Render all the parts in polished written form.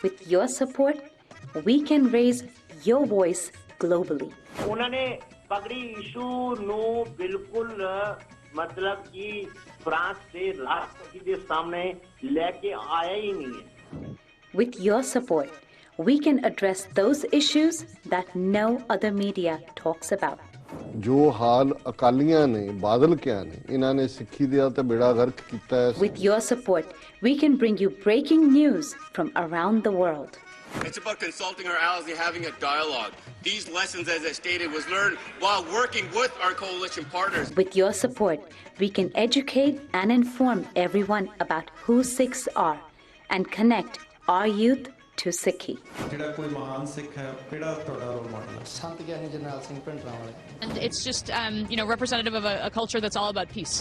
With your support, we can raise your voice globally. उन्होंने पगड़ी issue ਨੂੰ ਬਿਲਕੁਲ मतलब कि फ्रांस ਦੇ ਰਾਸ਼ਟਰਪਤੀ ਦੇ ਸਾਹਮਣੇ ਲੈ ਕੇ ਆਇਆ ਹੀ ਨਹੀਂ ਹੈ. With your support, we can address those issues that no other media talks about. ਜੋ ਹਾਲ ਅਕਾਲੀਆਂ ਨੇ ਬਾਦਲ ਕਿਆ ਨੇ ਇਹਨਾਂ ਨੇ ਸਿੱਖੀ ਦਾ ਤੇ ਬੇੜਾ ਗਰਕ ਕੀਤਾ ਹੈ. With your support, we can bring you breaking news from around the world. It's about consulting our allies and having a dialogue. These lessons, as I stated, was learned while working with our coalition partners. With your support, we can educate and inform everyone about who Sikhs are and connect our youth to Sikhi. And it's just, representative of a culture that's all about peace.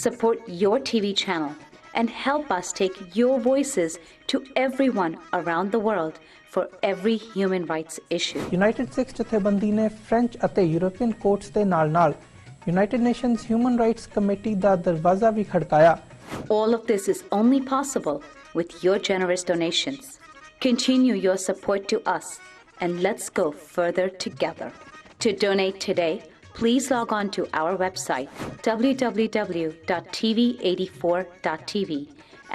Support your TV channel and help us take your voices to everyone around the world for every human rights issue. United Sikhs ਜਥੇਬੰਦੀ ਨੇ French ਅਤੇ European courts ਦੇ ਨਾਲ-ਨਾਲ United Nations Human Rights Committee ਦਾ ਦਰਵਾਜ਼ਾ ਵੀ ਖੜਕਾਇਆ. All of this is only possible with your generous donations. Continue your support to us and let's go further together. To donate today, please log on to our website www.tv84.tv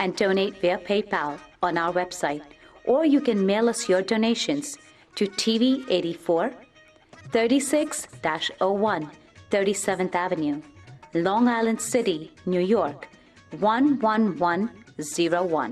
and donate via PayPal on our website, or you can mail us your donations to TV84 36-01 37th Avenue, Long Island City, New York 11101.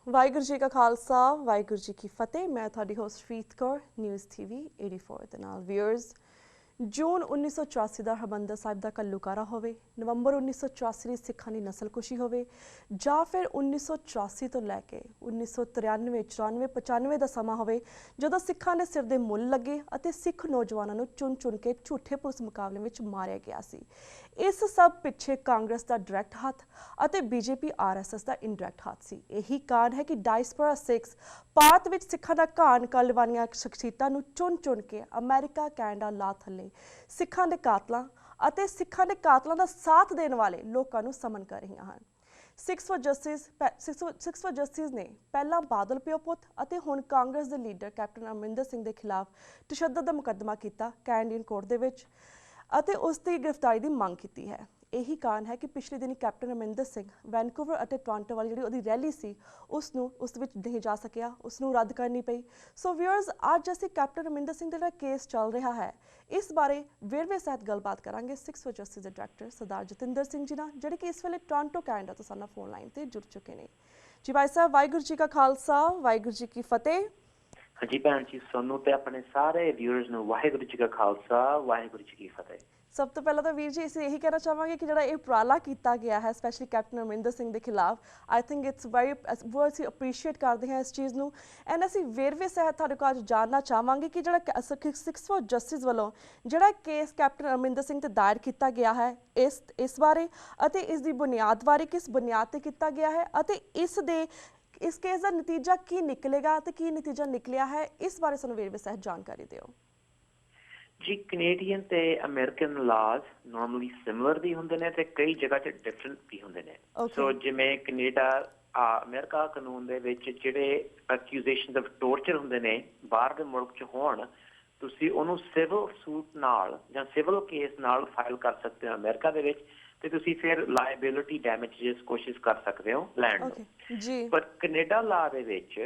Waheguru ji ਕਾ ਖਾਲਸਾ ਵਾਹਿਗੁਰੂ ਜੀ ਕੀ ਫਤਿਹ। ਮੈਂ ਤੁਹਾਡੀ host Farid Kaur news TV 84 ਦੇ ਨਾਲ। Viewers, ਜੂਨ 1984 ਦਾ ਹਰਿਮੰਦਰ ਸਾਹਿਬ ਦਾ ਘੱਲੂਘਾਰਾ ਹੋਵੇ, ਨਵੰਬਰ 1984 ਦੀ ਸਿੱਖਾਂ ਦੀ ਨਸਲਕੁਸ਼ੀ ਹੋਵੇ, ਜਾਂ ਫਿਰ 1984 ਤੋਂ ਲੈ ਕੇ 1993 94 95 ਦਾ ਸਮਾਂ ਹੋਵੇ ਜਦੋਂ ਸਿੱਖਾਂ ਦੇ ਸਿਰ ਦੇ ਮੁੱਲ ਲੱਗੇ ਅਤੇ ਸਿੱਖ ਨੌਜਵਾਨਾਂ ਨੂੰ ਚੁਣ ਕੇ ਝੂਠੇ ਪੁਲਿਸ ਮੁਕਾਬਲੇ ਵਿੱਚ ਮਾਰਿਆ ਗਿਆ ਸੀ। ਇਸ ਸਭ ਪਿੱਛੇ ਕਾਂਗਰਸ ਦਾ ਡਾਇਰੈਕਟ ਹੱਥ ਅਤੇ BJP RSS ਦਾ ਇਨਡਾਇਰੈਕਟ ਹੱਥ ਸੀ। ਇਹੀ ਕਾਰਨ ਹੈ ਕਿ ਡਾਇਸਪੋਰਾ ਸਿੱਖਸ ਭਾਰਤ ਵਿੱਚ ਸਿੱਖਾਂ ਦਾ ਘਾਣ ਕਰਨ ਵਾਲੀਆਂ ਸ਼ਖਸੀਅਤਾਂ ਨੂੰ ਚੁਣ ਕੇ ਅਮਰੀਕਾ, ਕੈਨੇਡਾ ਲਾ ਥੱਲੇ ਸਿੱਖਾਂ ਦੇ ਕਾਤਲਾਂ ਅਤੇ ਸਿੱਖਾਂ ਦੇ ਕਾਤਲਾਂ ਦਾ ਸਾਥ ਦੇਣ ਵਾਲੇ ਲੋਕਾਂ ਨੂੰ ਸਮਨ ਕਰ ਰਹੀਆਂ ਹਨ। ਸਿਕਸ ਫॉर ਜਸਟਿਸ ਨੇ ਪਹਿਲਾਂ ਬਾਦਲ ਪਿਓ ਪੁੱਤ ਅਤੇ ਹੁਣ ਕਾਂਗਰਸ ਦੇ ਲੀਡਰ ਕੈਪਟਨ ਅਮਰਿੰਦਰ ਸਿੰਘ ਦੇ ਖਿਲਾਫ ਤਸ਼ੱਦਦ ਦਾ ਮੁਕੱਦਮਾ ਕੀਤਾ ਕੈਨੇਡੀਅਨ ਕੋਰਟ ਦੇ ਵਿੱਚ ਅਤੇ ਉਸ ਦੀ ਗ੍ਰਿਫਤਾਰੀ ਦੀ ਮੰਗ ਕੀਤੀ ਹੈ। ਇਹੀ ਕਾਰਨ ਹੈ ਕਿ ਪਿਛਲੇ ਦਿਨੀ ਕੈਪਟਨ ਅਮਰਿੰਦਰ ਸਿੰਘ ਵੈਨਕੂਵਰ ਅਤੇ ਟੋਰਾਂਟੋ ਵਾਲੀ ਜਿਹੜੀ ਉਹਦੀ ਰੈਲੀ ਸੀ ਉਸ ਵਿੱਚ ਨਹੀਂ ਜਾ ਸਕਿਆ, ਉਸ ਨੂੰ ਰੱਦ ਕਰਨੀ ਪਈ। ਸੋ ਵਿਊਅਰਸ, ਅੱਜ ਅਸੀਂ ਕੈਪਟਨ ਅਮਰਿੰਦਰ ਸਿੰਘ ਦਾ ਜਿਹੜਾ ਕੇਸ ਚੱਲ ਰਿਹਾ ਹੈ ਇਸ ਬਾਰੇ ਵੇਰਵੇ ਸਹਿਤ ਗੱਲਬਾਤ ਕਰਾਂਗੇ ਸਿਕਸ ਫॉर ਜਸਟਿਸ ਦੇ ਡਾਇਰੈਕਟਰ ਸਰਦਾਰ ਜਤਿੰਦਰ ਸਿੰਘ ਜੀ ਨਾਲ, ਜਿਹੜੇ ਕਿ ਇਸ ਵੇਲੇ ਟੋਰਾਂਟੋ ਕੈਨੇਡਾ ਤੋਂ ਸਾਡੇ ਨਾਲ ਫੋਨ ਲਾਈਨ ਤੇ ਜੁੜ ਚੁੱਕੇ ਨੇ। ਜੀ ਭਾਈ ਸਾਹਿਬ, ਵਾਹਿਗੁਰੂ ਜੀ ਕਾ ਖਾਲਸਾ ਵਾਹਿਗੁਰੂ ਜੀ ਕੀ ਫਤਿਹ। ਹਾਂਜੀ ਭੈਣ ਜੀ, ਸਾਨੂੰ ਤੇ ਆਪਣੇ ਸਾਰੇ ਵਿਊਅਰਸ ਨੂੰ ਵਾਹਿਗੁਰੂ ਜੀ ਕਾ ਖਾਲਸਾ ਵਾਹਿਗੁਰੂ ਜੀ ਕੀ ਫਤਿਹ। ਸਭ ਤੋਂ ਪਹਿਲਾਂ ਤਾਂ ਵੀਰ ਜੀ ਅਸੀਂ ਇਹੀ ਕਹਿਣਾ ਚਾਹਾਂਗੇ ਕਿ ਜਿਹੜਾ ਇਹ ਉਪਰਾਲਾ ਕੀਤਾ ਗਿਆ ਹੈ ਸਪੈਸ਼ਲੀ ਕੈਪਟਨ ਅਮਰਿੰਦਰ ਸਿੰਘ ਦੇ ਖਿਲਾਫ, ਆਈ ਥਿੰਕ ਇਟਸ ਵੈਰੀ ਅਸੀਂ ਅਪਰੀਸ਼ੀਏਟ ਕਰਦੇ ਹਾਂ ਇਸ ਚੀਜ਼ ਨੂੰ। ਐਂਡ ਅਸੀਂ ਵੇਰਵੇ ਸਹਿਤ ਤੁਹਾਡੇ ਕੋਲ ਅੱਜ ਜਾਣਨਾ ਚਾਹਾਂਗੇ ਕਿ ਜਿਹੜਾ ਸਿਕਸ ਫॉर ਜਸਟਿਸ ਵੱਲੋਂ ਜਿਹੜਾ ਕੇਸ ਕੈਪਟਨ ਅਮਰਿੰਦਰ ਸਿੰਘ ਤੇ ਦਾਇਰ ਕੀਤਾ ਗਿਆ ਹੈ ਇਸ ਬਾਰੇ ਅਤੇ ਇਸ ਦੀ ਬੁਨਿਆਦ ਬਾਰੇ, ਕਿਸ ਬੁਨਿਆਦ ਤੇ ਕੀਤਾ ਗਿਆ ਹੈ ਅਤੇ ਇਸ ਕੇਸ ਦਾ ਨਤੀਜਾ ਕੀ ਨਿਕਲੇਗਾ ਤੇ ਕੀ ਨਤੀਜਾ ਨਿਕਲਿਆ ਹੈ, ਇਸ ਬਾਰੇ ਸਾਨੂੰ ਵੇਰਵੇ ਸਹਿਤ ਜਾਣਕਾਰੀ ਦਿਓ। ਜੀ, ਕੈਨੇਡੀਅਨ ਤੇ ਅਮਰੀਕਨ ਲਾਜ਼ ਨਾਰਮਲੀ ਸਿਮਿਲਰ ਵੀ ਹੁੰਦੇ ਨੇ ਤੇ ਕਈ ਜਗ੍ਹਾ 'ਚ ਡਿਫਰੈਂਟ ਵੀ ਹੁੰਦੇ ਨੇ। ਸੋ ਜਿਵੇਂ ਕੈਨੇਡਾ ਅਮਰੀਕਾ ਕਾਨੂੰਨ ਦੇ ਵਿੱਚ ਜਿਹੜੇ ਅਕਿਊਜ਼ੇਸ਼ਨ ਆਫ ਟੋਰਚਰ ਹੁੰਦੇ ਨੇ ਬਾਹਰ ਦੇ ਮੁਲਕ 'ਚ ਹੋਣ, ਤੁਸੀਂ ਉਹਨੂੰ ਸਿਵਲ ਸੂਟ ਨਾਲ ਜਾਂ ਸਿਵਲ ਕੇਸ ਨਾਲ ਫਾਈਲ ਕਰ ਸਕਦੇ ਹੋ ਅਮਰੀਕਾ ਦੇ ਵਿੱਚ। ਤੇ ਤੁਸੀਂ ਫਿਰ ਲਾਇਬਿਲਿਟੀ ਡੈਮੇਜਸ ਕੋਸ਼ਿਸ਼ ਕਰ ਸਕਦੇ ਹੋ ਲੈਂਡ ਨੂੰ ਓਕੇ ਜੀ ਪਰ ਕੈਨੇਡਾ ਲਾ ਦੇ ਵਿੱਚ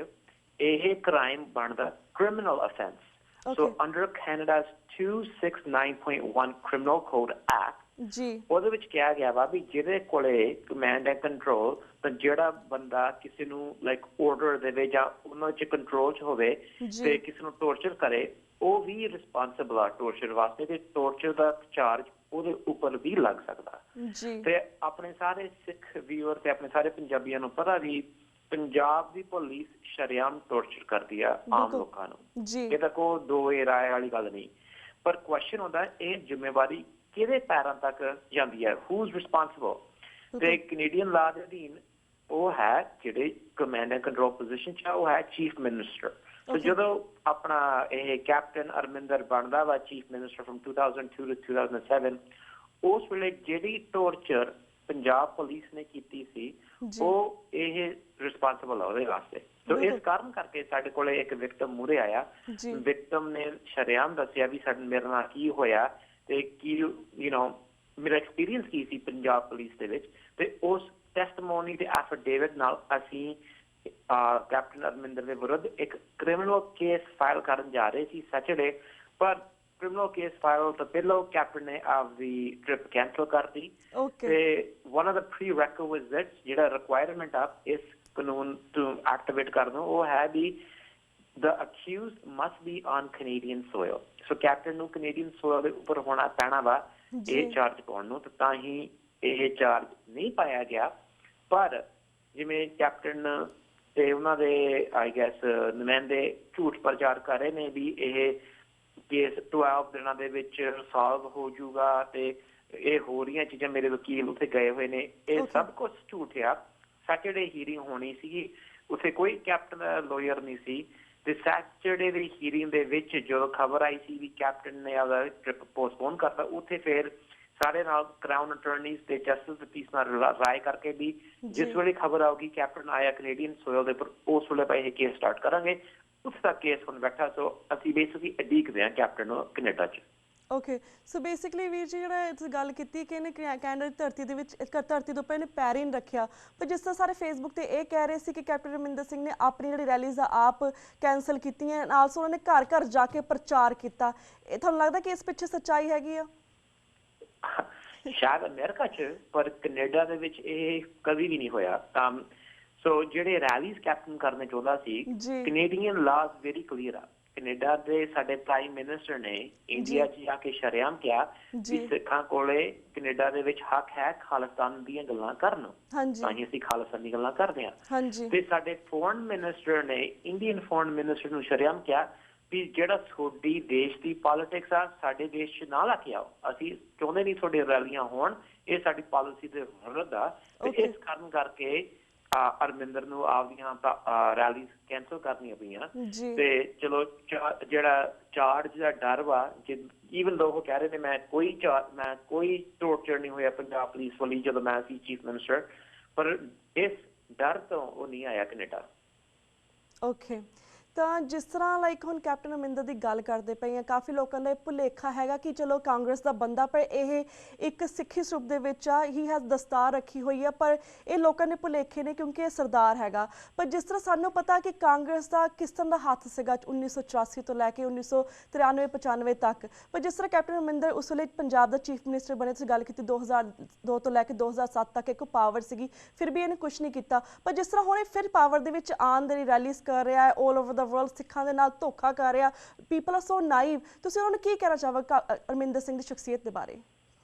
ਇਹ ਕ੍ਰਾਈਮ ਬਣਦਾ ਕ੍ਰਿਮੀਨਲ ਅਫੈਂਸ ਸੋ ਅੰਡਰ ਕੈਨੇਡਾ's 269.1 ਕ੍ਰਿਮੀਨਲ ਕੋਡ ਐਕਟ ਜੀ ਉਹਦੇ ਵਿੱਚ ਕਿਹਾ ਗਿਆ ਵਾ ਵੀ ਜਿਹਦੇ ਕੋਲੇ ਕਮਾਂਡ ਐਂਡ ਕੰਟਰੋਲ ਤਾਂ ਜਿਹੜਾ ਬੰਦਾ ਕਿਸੇ ਨੂੰ ਲਾਈਕ ਆਰਡਰ ਦੇਵੇ ਜਾਂ ਉਹਨਾਂ 'ਚ ਕੰਟਰੋਲ 'ਚ ਹੋਵੇ ਤੇ ਕਿਸੇ ਨੂੰ ਟੌਰਚਰ ਕਰੇ ਉਹ ਵੀ ਰਿਸਪਾਂਸਿਬਲ ਆ ਟੌਰਚਰ ਵਾਸਤੇ ਤੇ ਟੌਰਚਰ ਦਾ ਚਾਰਜ ਉਹਦੇ ਉੱਪਰ ਵੀ ਲੱਗ ਸਕਦਾ ਤੇ ਆਪਣੇ ਸਾਰੇ ਸਿੱਖ ਵੀਅਰ ਤੇ ਆਪਣੇ ਸਾਰੇ ਪੰਜਾਬੀਆਂ ਨੂੰ ਪਤਾ ਵੀ ਪੰਜਾਬ ਦੀ ਪੁਲਿਸ ਸ਼ਰੇਆਮ ਟੌਰਚਰ ਕਰਦੀ ਆ ਆਮ ਲੋਕਾਂ ਨੂੰ ਇਹ ਤਾਂ ਕੋਈ ਦੋ ਰਾਏ ਵਾਲੀ ਗੱਲ ਨਹੀਂ ਪਰ ਕੁਐਸਚਨ ਹੁੰਦਾ ਇਹ ਜ਼ਿੰਮੇਵਾਰੀ ਕਿਹਦੇ ਪੈਰਾਂ ਤੱਕ ਜਾਂਦੀ ਹੈ ਹੂਜ਼ ਰਿਸਪਾਂਸਿਬਲ ਤੇ ਕੈਨੇਡੀਅਨ ਲਾ ਦੇ ਅਧੀਨ ਉਹ ਹੈ ਜਿਹੜੇ ਕਮਾਂਡ ਐਂਡ ਕੰਟਰੋਲ ਪੋਜੀਸ਼ਨ 'ਚ ਉਹ ਹੈ ਚੀਫ ਮਿਨਿਸਟਰ ਸੋ ਜਦੋਂ ਆਪਣਾ ਇਹ ਕੈਪਟਨ ਅਰਮਿੰਦਰ ਬਣਦਾ ਵਾ ਚੀਫ ਮਿਨਿਸਟਰ ਫਰਮ 2002 to 2007 ਉਸ ਵੇਲੇ ਜਿਹੜੀ ਟੌਰਚਰ ਪੰਜਾਬ ਪੁਲਿਸ ਨੇ ਕੀਤੀ ਸੀ ਉਹ ਇਹ ਰਿਸਪਾਂਸਿਬਲ ਆ ਉਹਦੇ ਵਾਸਤੇ ਸੋ ਇਸ ਕਾਰਨ ਕਰਕੇ ਸਾਡੇ ਕੋਲੇ ਇੱਕ ਵਿਕਟਮ ਮੂਹਰੇ ਆਇਆ ਵਿਕਟਮ ਨੇ ਸ਼ਰੇਆਮ ਦੱਸਿਆ ਵੀ ਮੇਰੇ ਨਾਲ ਕੀ ਹੋਇਆ ਤੇ ਕੀ ਮੇਰਾ ਐਕਸਪੀਰੀਅੰਸ ਕੀ ਸੀ ਪੰਜਾਬ ਪੁਲਿਸ ਦੇ ਵਿੱਚ ਤੇ ਉਸ ਟੈਸਟਮੋਨੀ ਤੇ ਐਫੀਡੇਵਿਟ ਨਾਲ ਅਸੀਂ ਕੈਪਟਨ ਅਰਮਿੰਦਰ ਦੇ ਵਿਰੁੱਧ ਇੱਕ ਕ੍ਰਿਮੀਨਲ ਕੇਸ ਫਾਈਲ ਕਰਨ ਜਾ ਰਹੇ ਸੀ ਸੈਟਰਡੇ ਪਰ ਕ੍ਰਿਮੀਨਲ ਕੇਸ ਫਾਈਲ ਤੋਂ ਪਹਿਲਾਂ ਕੈਪਟਨ ਨੇ ਆਪਦੀ ਟ੍ਰਿਪ ਕੈਂਸਲ ਕਰਤੀ ਤੇ ਵਨ ਆਫ ਦਾ ਪ੍ਰੀਰੈਕੁਇਜ਼ਿਟਸ ਜਿਹੜਾ ਰਿਕੁਆਇਰਮੈਂਟ ਆ ਇਸ ਕਾਨੂੰਨ ਤੋਂ ਐਕਟੀਵੇਟ ਕਰਨ ਨੂੰ ਉਹ ਹੈ ਵੀ the accused must be on Canadian soil. So captain ਨੂੰ ਕੈਨੇਡੀਅਨ ਸੋਇਲ ਦੇ ਉੱਪਰ ਹੋਣਾ ਪੈਣਾ ਵਾ ਇਹ ਚਾਰਜ ਪਾਉਣ ਨੂੰ ਤਾਂ ਹੀ ਇਹ ਚਾਰਜ ਨਹੀਂ ਪਾਇਆ ਗਿਆ ਪਰ ਜਿਵੇਂ ਕੈਪਟਨ ਤੇ ਉਹਨਾਂ ਦੇ ਆਈ ਗੈਸ ਨੁਮਾਇੰਦੇ ਝੂਠ ਪ੍ਰਚਾਰ ਕਰ ਰਹੇ ਨੇ ਵੀ ਇਹ ਕੇਸ 12 ਦਿਨਾਂ ਦੇ ਵਿੱਚ ਸੋਲਵ ਹੋ ਜਾਊਗਾ ਤੇ ਇਹ ਹੋ ਰਹੀਆਂ ਚੀਜ਼ਾਂ ਮੇਰੇ ਵਕੀਲ ਉੱਥੇ ਗਏ ਹੋਏ ਨੇ ਇਹ ਸਭ ਕੁਝ ਝੂਠ ਆ ਸੈਟਰਡੇ ਹੀਅਰਿੰਗ ਹੋਣੀ ਸੀਗੀ ਉੱਥੇ ਕੋਈ ਕੈਪਟਨ ਲਾਇਰ ਨਹੀਂ ਸੀ ਤੇ ਸੈਟਰਡੇ ਦੀ ਹੀਅਰਿੰਗ ਦੇ ਵਿੱਚ ਜਦੋਂ ਖਬਰ ਆਈ ਸੀ ਵੀ ਕੈਪਟਨ ਨੇ ਆਪਦਾ ਟ੍ਰਿਪ ਪੋਸਟਪੋਨ ਕਰਤਾ ਉੱਥੇ ਫਿਰ ਸਾਰੇ ਨਾਲ ਕਰਾਊਨ ਅਟਾਰਨੀਜ਼ ਤੇ ਜਸਟਿਸ ਦੇ ਪੀਸ ਨਾਲ ਰਾਏ ਕਰਕੇ ਵੀ ਜਿਸ ਵੇਲੇ ਖਬਰ ਆਊਗੀ ਕੈਪਟਨ ਆਇਆ ਕੈਨੇਡੀਅਨ ਸੋਇਲ ਦੇ ਉੱਪਰ ਉਸ ਵੇਲੇ ਆਪਾਂ ਇਹ ਕੇਸ ਸਟਾਰਟ ਕਰਾਂਗੇ ਉਸ ਦਾ ਕੇਸ ਹੁਣ ਬੈਠਾ ਸੋ ਅਸੀਂ ਬੇਸਿਕਲੀ ਉਡੀਕਦੇ ਹਾਂ ਕੈਪਟਨ ਨੂੰ ਕੈਨੇਡਾ 'ਚ ਓਕੇ ਸੋ ਬੇਸਿਕਲੀ ਵੀਰ ਜੀ ਜਿਹੜਾ ਇਹ ਗੱਲ ਕੀਤੀ ਕਿ ਇਹਨੇ ਕੈਨੇਡਾ ਦੀ ਧਰਤੀ ਦੇ ਵਿੱਚ ਧਰਤੀ ਦੇ ਉੱਪਰ ਇਹਨੇ ਪੈਰ ਹੀ ਨਹੀਂ ਰੱਖਿਆ ਪਰ ਜਿਸ ਤਰ੍ਹਾਂ ਸਾਰੇ ਫੇਸਬੁੱਕ ਤੇ ਇਹ ਕਹਿ ਰਹੇ ਸੀ ਕਿ ਕੈਪਟਨ ਅਰਮਿੰਦਰ ਸਿੰਘ ਨੇ ਆਪਣੀ ਜਿਹੜੀ ਰੈਲੀਜ਼ ਆ ਆਪ ਕੈਂਸਲ ਕੀਤੀਆਂ ਆਲਸੋ ਉਹਨਾਂ ਨੇ ਘਰ ਘਰ ਜਾ ਕੇ ਪ੍ਰਚਾਰ ਕੀਤਾ ਇਹ ਤੁਹਾਨੂੰ ਲੱਗਦਾ ਕਿ ਇਸ ਪਿੱਛੇ ਸੱਚਾਈ ਹੈਗੀ ਆ ਸ਼ਾਇਦ ਅਮਰੀਕਾ 'ਚ ਪਰ ਕੈਨੇਡਾ ਦੇ ਵਿੱਚ ਇਹ ਕਦੀ ਵੀ ਨਹੀਂ ਹੋਇਆ ਤਾਂ ਸੋ ਜਿਹੜੇ ਰੈਲੀਜ਼ ਕੈਪਟਨ ਕਰਨੇ ਚਾਹੁੰਦਾ ਸੀ ਕੈਨੇਡੀਅਨ ਲਾਜ਼ ਵੈਰੀ ਕਲੀਅਰ ਆ ਕੈਨੇਡਾ ਦੇ ਸਾਡੇ ਪ੍ਰਾਈਮ ਮਿਨਿਸਟਰ ਨੇ ਇੰਡੀਆ 'ਚ ਜਾ ਕੇ ਸ਼ਰੇਆਮ ਕਿਹਾ ਵੀ ਸਿੱਖਾਂ ਕੋਲੇ ਕੈਨੇਡਾ ਦੇ ਵਿੱਚ ਹੱਕ ਹੈ ਖਾਲਿਸਤਾਨ ਦੀਆਂ ਗੱਲਾਂ ਕਰਨ ਤਾਂ ਹੀ ਅਸੀਂ ਖਾਲਿਸਤਾਨ ਦੀਆਂ ਗੱਲਾਂ ਕਰਦੇ ਹਾਂ ਤੇ ਸਾਡੇ ਫੋਰਨ ਮਿਨਿਸਟਰ ਨੇ ਇੰਡੀਅਨ ਫੋਰਨ ਮਿਨਿਸਟਰ ਨੂੰ ਸ਼ਰੇਆਮ ਕਿਹਾ ਵੀ ਜਿਹੜਾ ਤੁਹਾਡੀ ਦੇਸ਼ ਦੀ ਪੋਲਿਟਿਕਸ ਆ ਸਾਡੇ ਦੇਸ਼ 'ਚ ਨਾ ਲਾ ਕੇ ਆਓ ਅਸੀਂ ਚਾਹੁੰਦੇ ਨਹੀਂ ਤੁਹਾਡੇ ਰੈਲੀਆਂ ਹੋਣ ਇਹ ਸਾਡੀ ਪਾਲਿਸੀ ਦੇ ਵਿਰੁੱਧ ਆ ਤੇ ਇਸ ਕਾਰਨ ਕਰਕੇ ਅਰਮਿੰਦਰ ਨੂੰ ਆਪਦੀਆਂ ਰੈਲੀਜ਼ ਕੈਂਸਲ ਕਰਨੀਆਂ ਪਈਆਂ ਤੇ ਚਲੋ ਜਿਹੜਾ ਚਾਰਜ ਦਾ ਡਰ ਵਾ ਈਵਨ ਦੋ ਉਹ ਕਹਿ ਰਹੇ ਨੇ ਮੈਂ ਕੋਈ ਟੌਰਚਰ ਨਹੀਂ ਹੋਇਆ ਪੰਜਾਬ ਪੁਲਿਸ ਵੱਲੋਂ ਜਦੋਂ ਮੈਂ ਸੀ ਚੀਫ ਮਿਨਿਸਟਰ ਪਰ ਇਸ ਡਰ ਤੋਂ ਉਹ ਨਹੀਂ ਆਇਆ ਕੈਨੇਡਾ ਓਕੇ ਤਾਂ ਜਿਸ ਤਰ੍ਹਾਂ ਲਾਈਕ ਹੁਣ ਕੈਪਟਨ ਅਰਮਿੰਦਰ ਦੀ ਗੱਲ ਕਰਦੇ ਪਏ ਆ ਕਾਫੀ ਲੋਕਾਂ ਦਾ ਇਹ ਭੁਲੇਖਾ ਹੈਗਾ ਕਿ ਚਲੋ ਕਾਂਗਰਸ ਦਾ ਬੰਦਾ ਪਰ ਇਹ ਇੱਕ ਸਿੱਖੀ ਸਰੂਪ ਦੇ ਵਿੱਚ ਆ ਹੀ ਹੈਜ਼ ਦਸਤਾਰ ਰੱਖੀ ਹੋਈ ਆ ਪਰ ਇਹ ਲੋਕਾਂ ਨੇ ਭੁਲੇਖੇ ਨੇ ਕਿਉਂਕਿ ਇਹ ਸਰਦਾਰ ਹੈਗਾ ਪਰ ਜਿਸ ਤਰ੍ਹਾਂ ਸਾਨੂੰ ਪਤਾ ਕਿ ਕਾਂਗਰਸ ਦਾ ਕਿਸ ਤਰ੍ਹਾਂ ਦਾ ਹੱਥ ਸੀਗਾ 1984 ਤੋਂ ਲੈ ਕੇ 1993-95 ਤੱਕ ਪਰ ਜਿਸ ਤਰ੍ਹਾਂ ਕੈਪਟਨ ਅਰਮਿੰਦਰ ਉਸ ਵੇਲੇ ਪੰਜਾਬ ਦਾ ਚੀਫ ਮਿਨਿਸਟਰ ਬਣੇ ਤੁਸੀਂ ਗੱਲ ਕੀਤੀ 2002 ਤੋਂ ਲੈ ਕੇ 2007 ਤੱਕ ਇੱਕ ਪਾਵਰ ਸੀਗੀ ਫਿਰ ਵੀ ਇਹਨੇ ਕੁਝ ਨਹੀਂ ਕੀਤਾ ਪਰ ਜਿਸ ਤਰ੍ਹਾਂ ਹੁਣ ਇਹ ਫਿਰ ਪਾਵਰ ਦੇ ਵਿੱਚ ਆਉਣ ਦੇ ਲਈ ਰੈਲੀਜ਼ ਕਰ ਰਿਹਾ ਹੈ ਆਲ ਓਵਰ ਵਰਲਡ ਸਿੱਖਾਂ ਦੇ ਨਾਲ ਧੋਖਾ ਕਰ ਰਿਹਾ ਪੀਪਲ ਆਰ ਸੋ ਨਾਈਵ ਤੁਸੀਂ ਉਹਨਾਂ ਨੂੰ ਕੀ ਕਹਿਣਾ ਚਾਹੋਗੇ ਅਰਮਿੰਦਰ ਸਿੰਘ ਦੀ ਸ਼ਖਸੀਅਤ ਦੇ ਬਾਰੇ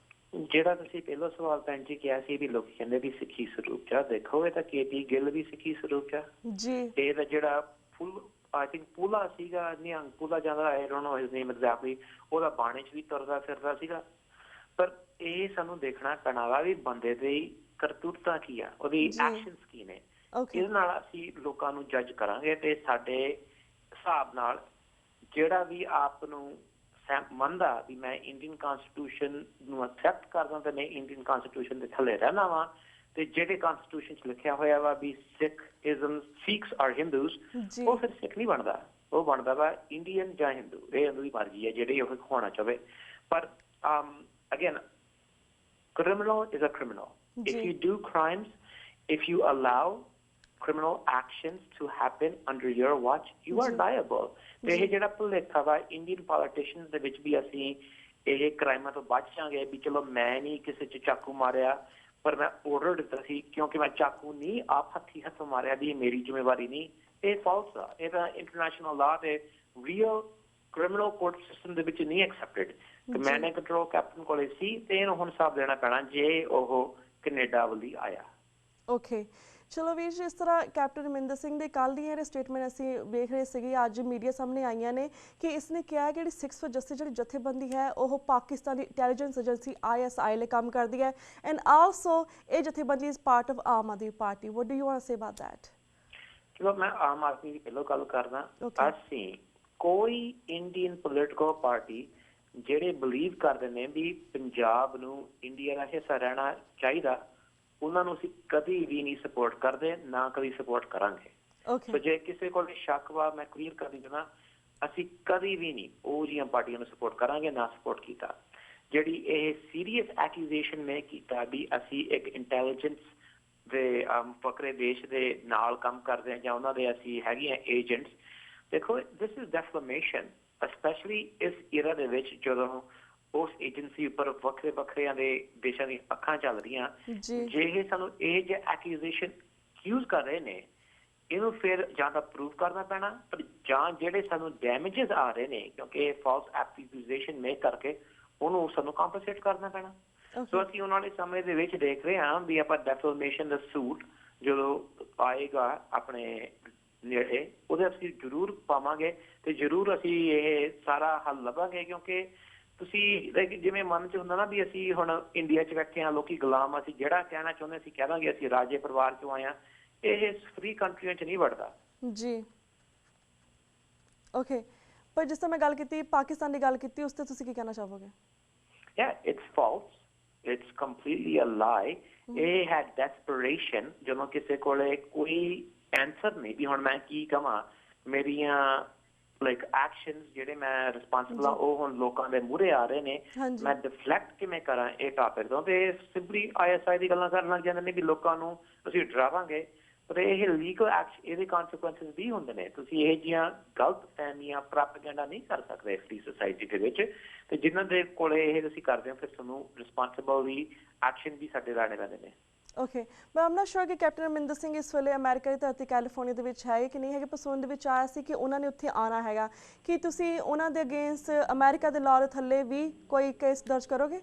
ਜਿਹੜਾ ਤੁਸੀਂ ਪਹਿਲਾ ਸਵਾਲ ਭੈਣ ਜੀ ਕਿਹਾ ਸੀ ਵੀ ਲੋਕ ਕਹਿੰਦੇ ਵੀ ਸਿੱਖੀ ਸਰੂਪ ਚ ਦੇਖੋ ਇਹ ਤਾਂ KP ਗਿੱਲ ਵੀ ਸਿੱਖੀ ਸਰੂਪ ਚ ਜੀ ਇਹ ਤਾਂ ਜਿਹੜਾ ਫੁੱਲ ਆਈ ਥਿੰਕ ਪੂਲਾ ਸੀਗਾ ਨਿਹੰਗ ਪੂਲਾ ਜਾਂਦਾ I don't know his name exactly ਉਹਦਾ ਬਾਣੇ ਚ ਵੀ ਤੁਰਦਾ ਫਿਰਦਾ ਸੀਗਾ ਪਰ ਇਹ ਸਾਨੂੰ ਦੇਖਣਾ ਪੈਣਾ ਵਾ ਵੀ ਬੰਦੇ ਦੀ ਕਰਤੂਤਾਂ ਕੀ ਆ ਉਹਦੀ ਐਕਸ਼ਨਸ ਕੀ ਨੇ ਇਹਦੇ ਨਾਲ ਅਸੀਂ ਲੋਕਾਂ ਨੂੰ ਜੱਜ ਕਰਾਂਗੇ ਤੇ ਸਾਡੇ ਹਿਸਾਬ ਨਾਲ ਜਿਹੜਾ ਵੀ ਆਪ ਨੂੰ ਮੰਨਦਾ ਵੀ ਮੈਂ ਇੰਡੀਅਨ ਕਨਸਟੀਟਿਊਸ਼ਨ ਨੂੰ ਐਕਸੈਪਟ ਕਰਦਾ ਤੇ ਮੈਂ ਇੰਡੀਅਨ ਕਨਸਟੀਟਿਊਸ਼ਨ ਦੇ ਥੱਲੇ ਰਹਿਣਾ ਵਾ ਤੇ ਜਿਹੜੇ ਕਨਸਟੀਟਿਊਸ਼ਨ 'ਚ ਲਿਖਿਆ ਹੋਇਆ ਵਾ ਵੀ ਸਿੱਖਸ ਆਰ ਹਿੰਦੂਸ ਉਹ ਫਿਰ ਸਿੱਖ ਨਹੀਂ ਬਣਦਾ ਉਹ ਬਣਦਾ ਵਾ ਇੰਡੀਅਨ ਜਾਂ ਹਿੰਦੂ ਇਹ ਉਹਦੀ ਮਰਜ਼ੀ ਹੈ ਜਿਹੜੀ ਉਹ ਹੋਣਾ ਚਾਹਵੇ ਪਰ again criminal is a criminal. If you do crimes, if you allow criminal actions to happen under your watch, you are liable. ਤੇ ਇਹ ਜਿਹੜਾ ਭੁਲੇਖਾ ਵਾ ਇੰਡੀਅਨ ਪੋਲੀਟੀਸ਼ੀਅਨਸ ਦੇ ਵਿੱਚ ਵੀ ਅਸੀਂ ਇਹ ਕ੍ਰਾਈਮਾਂ ਤੋਂ ਬਚ ਜਾਵਾਂਗੇ ਵੀ ਚਲੋ ਮੈਂ ਨਹੀਂ ਕਿਸੇ 'ਚ ਚਾਕੂ ਮਾਰਿਆ ਪਰ ਮੈਂ ਆਰਡਰ ਦਿੱਤਾ ਸੀ ਕਿਉਂਕਿ ਮੈਂ ਚਾਕੂ ਨਹੀਂ ਆਪ ਹੱਥੋਂ ਮਾਰਿਆ ਵੀ ਇਹ ਮੇਰੀ ਜ਼ਿੰਮੇਵਾਰੀ ਨਹੀਂ, ਇਹ ਫਾਲਸ ਆ। ਇਹ ਤਾਂ ਇੰਟਰਨੈਸ਼ਨਲ ਲਾਅ ਤੇ ਰੀਅਲ ਕ੍ਰਿਮੀਨਲ ਕੋਰਟ ਸਿਸਟਮ ਦੇ ਵਿੱਚ ਨਹੀਂ accepted. Command and control captain ਕੋਲੇ ਸੀ ਤੇ ਇਹਨੂੰ ਹੁਣ ਹਿਸਾਬ ਦੇਣਾ ਪੈਣਾ ਜੇ ਉਹ ਕੈਨੇਡਾ ਵੱਲ ਆਇਆ। ਓਕੇ, ਚਲੋ ਵੀਰ ਜੀ, ਇਸ ਤਰ੍ਹਾਂ ਕੈਪਟਨ ਅਮਰਿੰਦਰ ਸਿੰਘ ਦੇ ਕੱਲ੍ਹ ਦੀਆਂ ਸਟੇਟਮੈਂਟ ਅਸੀਂ ਵੇਖ ਰਹੇ ਸੀਗੇ, ਅੱਜ ਮੀਡੀਆ ਸਾਹਮਣੇ ਆਈਆਂ ਨੇ ਕਿ ਇਸਨੇ ਕਿਹਾ ਕਿ ਜਿਹੜੀ 6 ਫॉर ਜਸਟਿਸ ਜਿਹੜੀ ਜਥੇਬੰਦੀ ਹੈ ਉਹ ਪਾਕਿਸਤਾਨੀ ਇੰਟੈਲੀਜੈਂਸ ਏਜੰਸੀ ISI ਲਈ ਕੰਮ ਕਰਦੀ ਹੈ ਐਂਡ ਆਲਸੋ ਇਹ ਜਥੇਬੰਦੀ is part of Aam Aadmi Party. What do you want to say about that? ਚਲੋ ਮੈਂ ਆਮ ਆਦਮੀ ਦੀ ਪਹਿਲਾਂ ਗੱਲ ਕਰਦਾ। ਅਸੀਂ ਕੋਈ ਇੰਡੀਅਨ ਪੋਲੀਟੀਕਲ ਪਾਰਟੀ ਜਿਹੜੇ ਬਿਲੀਵ ਕਰਦੇ ਨੇ ਵੀ ਪੰਜਾਬ ਨੂੰ ਇੰਡੀਆ ਦਾ ਹਿੱਸਾ ਰਹਿਣਾ ਚਾਹੀਦਾ, ਉਹਨਾਂ ਨੂੰ ਅਸੀਂ ਕਦੀ ਵੀ ਨਹੀਂ ਸਪੋਰਟ ਕਰਦੇ, ਨਾ ਕਦੀ ਸਪੋਰਟ ਕਰਾਂਗੇ। ਸੋ ਜੇ ਕਿਸੇ ਕੋਲ ਸ਼ੱਕ ਵਾ, ਮੈਂ ਕਲੀਅਰ ਕਰ ਦਿੰਦਾ, ਅਸੀਂ ਕਦੀ ਵੀ ਨਹੀਂ ਉਹ ਜਿਹੀਆਂ ਪਾਰਟੀਆਂ ਨੂੰ ਸਪੋਰਟ ਕਰਾਂਗੇ, ਨਾ ਸਪੋਰਟ ਕੀਤਾ। ਜਿਹੜੀ ਇਹ ਸੀਰੀਅਸ ਐਕਿਊਜ਼ੇਸ਼ਨ ਮੈਂ ਕੀਤਾ ਵੀ ਅਸੀਂ ਇੱਕ ਇੰਟੈਲੀਜੈਂਸ ਦੇ ਫਕਰੇ ਦੇਸ਼ ਦੇ ਨਾਲ ਕੰਮ ਕਰਦੇ ਹਾਂ ਜਾਂ ਉਹਨਾਂ ਦੇ ਅਸੀਂ ਹੈਗੇ ਹਾਂ ਏਜੰਟਸ, ਦੇਖੋ ਦਿਸ ਇਜ਼ ਡੈਫਲੇਮੇਸ਼ਨ, ਸਪੈਸ਼ਲੀ ਇਸ ਈਰਾ ਦੇ ਵਿੱਚ ਜਦੋਂ ਉਸ ਏਜੰਸੀ ਉੱਪਰ ਵੱਖਰੇ ਵੱਖਰਿਆਂ ਦੇ ਦੇਸ਼ਾਂ ਦੀਆਂ ਅੱਖਾਂ ਚੱਲ ਰਹੀਆਂ। ਜੇ ਇਹ ਸਾਨੂੰ ਇਹ ਜੇ ਐਕਿਊਜ਼ੇਸ਼ਨ ਯੂਜ਼ ਕਰ ਰਹੇ ਨੇ, ਇਹਨੂੰ ਫਿਰ ਜਾਂ ਤਾਂ ਪ੍ਰੂਵ ਕਰਨਾ ਪੈਣਾ, ਪਰ ਜਾਂ ਜਿਹੜੇ ਸਾਨੂੰ ਡੈਮੇਜਸ ਆ ਰਹੇ ਨੇ ਕਿਉਂਕਿ ਇਹ ਫਾਲਸ ਐਕਿਊਜ਼ੇਸ਼ਨ ਮੇਕ ਕਰਕੇ ਉਹਨੂੰ ਸਾਨੂੰ ਕੰਪਨਸੇਟ ਕਰਨਾ ਪੈਣਾ। ਸੋ ਅਸੀਂ ਉਹਨਾਂ ਦੇ ਸਮੇਂ ਦੇ ਵਿੱਚ ਦੇਖ ਰਹੇ ਹਾਂ ਵੀ ਆਪਾਂ ਡੈਫਲੇਮੇਸ਼ਨ ਦਾ ਸੂਟ ਜਦੋਂ ਆਏਗਾ ਆਪਣੇ ਨੇੜੇ ਉਹਦੇ ਅਸੀਂ ਜ਼ਰੂਰ ਪਾਵਾਂਗੇ ਤੇ ਜ਼ਰੂਰ ਅਸੀਂ ਇਹ ਸਾਰਾ ਹੱਲ ਲੱਭਾਂਗੇ। ਕਿਉਂਕਿ ਤੁਸੀਂ ਜਿਵੇਂ ਮਨ 'ਚ ਹੁੰਦਾ ਨਾ ਵੀ ਅਸੀਂ ਹੁਣ ਇੰਡੀਆ 'ਚ ਬੈਠੇ ਹਾਂ, ਲੋਕੀ ਗੁਲਾਮ, ਅਸੀਂ ਜਿਹੜਾ ਕਹਿਣਾ ਚਾਹੁੰਦੇ ਅਸੀਂ ਕਹਿ ਦਾਂਗੇ ਅਸੀਂ ਰਾਜੇ ਪਰਿਵਾਰ 'ਚੋਂ ਆਏ ਹਾਂ, ਇਹ ਫ੍ਰੀ ਕੰਟਰੀਆਂ 'ਚ ਨਹੀਂ ਵੜਦਾ ਜੀ। ਓਕੇ, ਪਰ ਜਿਸ ਤਰ੍ਹਾਂ ਮੈਂ ਗੱਲ ਕੀਤੀ ਪਾਕਿਸਤਾਨ ਦੀ ਗੱਲ ਕੀਤੀ, ਉਸ ਤੇ ਤੁਸੀਂ ਕੀ ਕਹਿਣਾ ਚਾਹੋਗੇ? ਇਟਸ ਫਾਲਸ, ਇਟਸ ਕੰਪਲੀਟਲੀ ਅ ਲਾਈ। ਇਹ ਹੈ ਡੈਸਪਰੇਸ਼ਨ, ਜਦੋਂ ਕਿਸੇ ਕੋਲੇ ਕੋਈ ਐਂਸਰ ਨਹੀਂ ਵੀ ਹੁਣ ਮੈਂ ਕੀ ਕਵਾਂ, ਮੇਰੀਆਂ ਲਾਈਕ ਐਕਸ਼ਨਸ ਜਿਹੜੇ ਮੈਂ ਰਿਸਪਾਂਸਿਬਲ ਆ ਉਹ ਹੁਣ ਲੋਕਾਂ ਦੇ ਮੂਹਰੇ ਆ ਰਹੇ ਨੇ, ਮੈਂ ਡਿਫਲੈਕਟ ਕਿਵੇਂ ਕਰਾਂ ਇਹ ਟਾਪਿਕ ਤੋਂ, ਤੇ ਸਿੰਪਲੀ ISI ਦੀ ਗੱਲਾਂ ਕਰਨ ਲੱਗ ਜਾਂਦੇ ਨੇ ਵੀ ਲੋਕਾਂ ਨੂੰ ਅਸੀਂ ਡਰਾਵਾਂਗੇ, ਪਰ ਇਹ ਲੀਗਲ ਐਕਸ਼ਨ, ਇਹਦੇ ਕਨਸੀਕੁਐਂਸਿਸ ਵੀ ਹੁੰਦੇ ਨੇ। ਤੁਸੀਂ ਇਹ ਜਿਹੀਆਂ ਗਲਤ ਫਹਿਮੀਆਂ ਪ੍ਰੋਪੇਗੈਂਡਾ ਨਹੀਂ ਕਰ ਸਕਦੇ ਫ੍ਰੀ ਸੋਸਾਇਟੀ ਦੇ ਵਿੱਚ, ਤੇ ਜਿਨ੍ਹਾਂ ਦੇ ਕੋਲੇ ਇਹ ਅਸੀਂ ਕਰਦੇ ਹਾਂ ਫਿਰ ਸਾਨੂੰ ਰਿਸਪਾਂਸਿਬਲੀ ਐਕਸ਼ਨ ਵੀ ਸਾਡੇ ਲੈਣੇ ਪੈਂਦੇ ਨੇ। ਓਕੇ, ਮੈਂ ਆਮ ਨਾਟ ਸ਼ੋਰ ਕਿ ਕੈਪਟਨ ਅਮਰਿੰਦਰ ਸਿੰਘ ਇਸ ਵੇਲੇ ਅਮਰੀਕਾ ਦੀ ਧਰਤੀ ਕੈਲੀਫੋਰਨੀਆ ਦੇ ਵਿੱਚ ਹੈ ਕਿ ਨਹੀਂ ਹੈਗੇ, ਪਰ ਸੁਣਨ ਦੇ ਵਿੱਚ ਆਇਆ ਸੀ ਕਿ ਉਹਨਾਂ ਨੇ ਉੱਥੇ ਆਉਣਾ ਹੈਗਾ। ਕੀ ਤੁਸੀਂ ਉਹਨਾਂ ਦੇ ਅਗੇਂਸਟ ਅਮਰੀਕਾ ਦੇ ਲਾਅ ਦੇ ਥੱਲੇ ਵੀ ਕੋਈ ਕੇਸ ਦਰਜ ਕਰੋਗੇ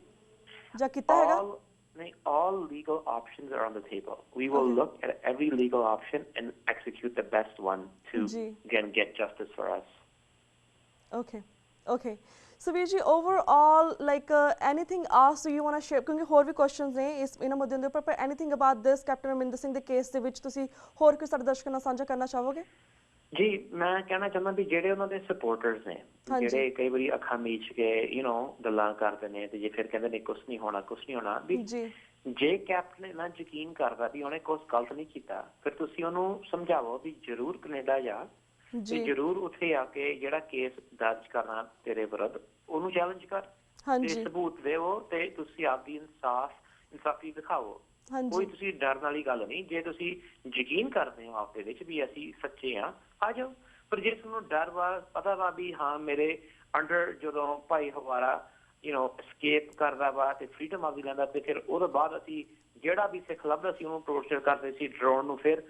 ਜਾਂ ਕੀਤਾ ਹੈਗਾ? All legal options are on the table. We will look at every legal option and execute the best one to again get justice for us. Okay. So ਵੀਰ ਜੀ, overall like anything else do you want to share? ਕਿਉਂਕਿ ਹੋਰ ਵੀ questions ਨੇ ਇਹਨਾਂ ਮੁੱਦਿਆਂ ਦੇ ਉੱਪਰ, ਪਰ anything about this captain Amarinder Singh ਦੇ ਕੇਸ ਦੇ ਵਿੱਚ ਤੁਸੀਂ ਹੋਰ ਕੋਈ ਸਾਡੇ ਦਰਸ਼ਕਾਂ ਨਾਲ ਸਾਂਝਾ ਕਰਨਾ ਚਾਹੋਗੇ? ਜੀ, ਮੈਂ ਕਹਿਣਾ ਚਾਹੁੰਦਾ ਵੀ ਜਿਹੜੇ ਉਹਨਾਂ ਦੇ ਸਪੋਰਟਰਸ ਨੇ, ਜਿਹੜੇ ਕਈ ਵਾਰੀ ਅੱਖਾਂ ਮੀਚ ਕੇ ਗੱਲਾਂ ਕਰਦੇ ਨੇ ਤੇ ਜੇ ਫਿਰ ਕਹਿੰਦੇ ਨੇ ਕੁਛ ਨਹੀਂ ਹੋਣਾ ਵੀ ਜੇ ਕੈਪਟਨ ਇੰਨਾ ਯਕੀਨ ਕਰਦਾ ਵੀ ਉਹਨੇ ਕੁਛ ਗਲਤ ਨਹੀਂ ਕੀਤਾ, ਫਿਰ ਤੁਸੀਂ ਉਹਨੂੰ ਸਮਝਾਵੋ ਵੀ ਜ਼ਰੂਰ ਕੈਨੇਡਾ ਜਾ ਤੇ ਜ਼ਰੂਰ ਉੱਥੇ ਆ ਕੇ ਜਿਹੜਾ ਕੇਸ ਦਰਜ ਕਰਨਾ ਤੇਰੇ ਵਿਰੁੱਧ ਉਹਨੂੰ ਚੈਲੰਜ ਕਰ ਤੇ ਸਬੂਤ ਦੇਵੋ ਤੇ ਤੁਸੀਂ ਆਪਦੀ ਇਨਸਾਫੀ ਦਿਖਾਓ। ਕੋਈ ਤੁਸੀਂ ਡਰਨ ਵਾਲੀ ਗੱਲ ਨਹੀਂ। ਜੇ ਤੁਸੀਂ ਯਕੀਨ ਕਰਦੇ ਹੋ ਆਪਦੇ ਵਿੱਚ ਵੀ ਅਸੀਂ ਸੱਚੇ ਹਾਂ, ਆ ਜਾਓ। ਪਰ ਜੇ ਤੁਹਾਨੂੰ ਡਰ ਵਾ, ਪਤਾ ਵਾ ਵੀ ਹਾਂ ਮੇਰੇ ਅੰਡਰ ਜਦੋਂ ਭਾਈ ਹਵਾਰਾ escape ਕਰਦਾ ਵਾ ਤੇ ਫਰੀਡਮ ਆਪਦੀ ਲੈਂਦਾ, ਤੇ ਫਿਰ ਉਹਦੇ ਬਾਅਦ ਅਸੀਂ ਜਿਹੜਾ ਵੀ ਸਿੱਖ ਲੱਭਦਾ ਸੀ ਉਹਨੂੰ ਟੋਰਚਰ ਕਰਦੇ ਸੀ, ਡਰਾਉਣ ਨੂੰ, ਫਿਰ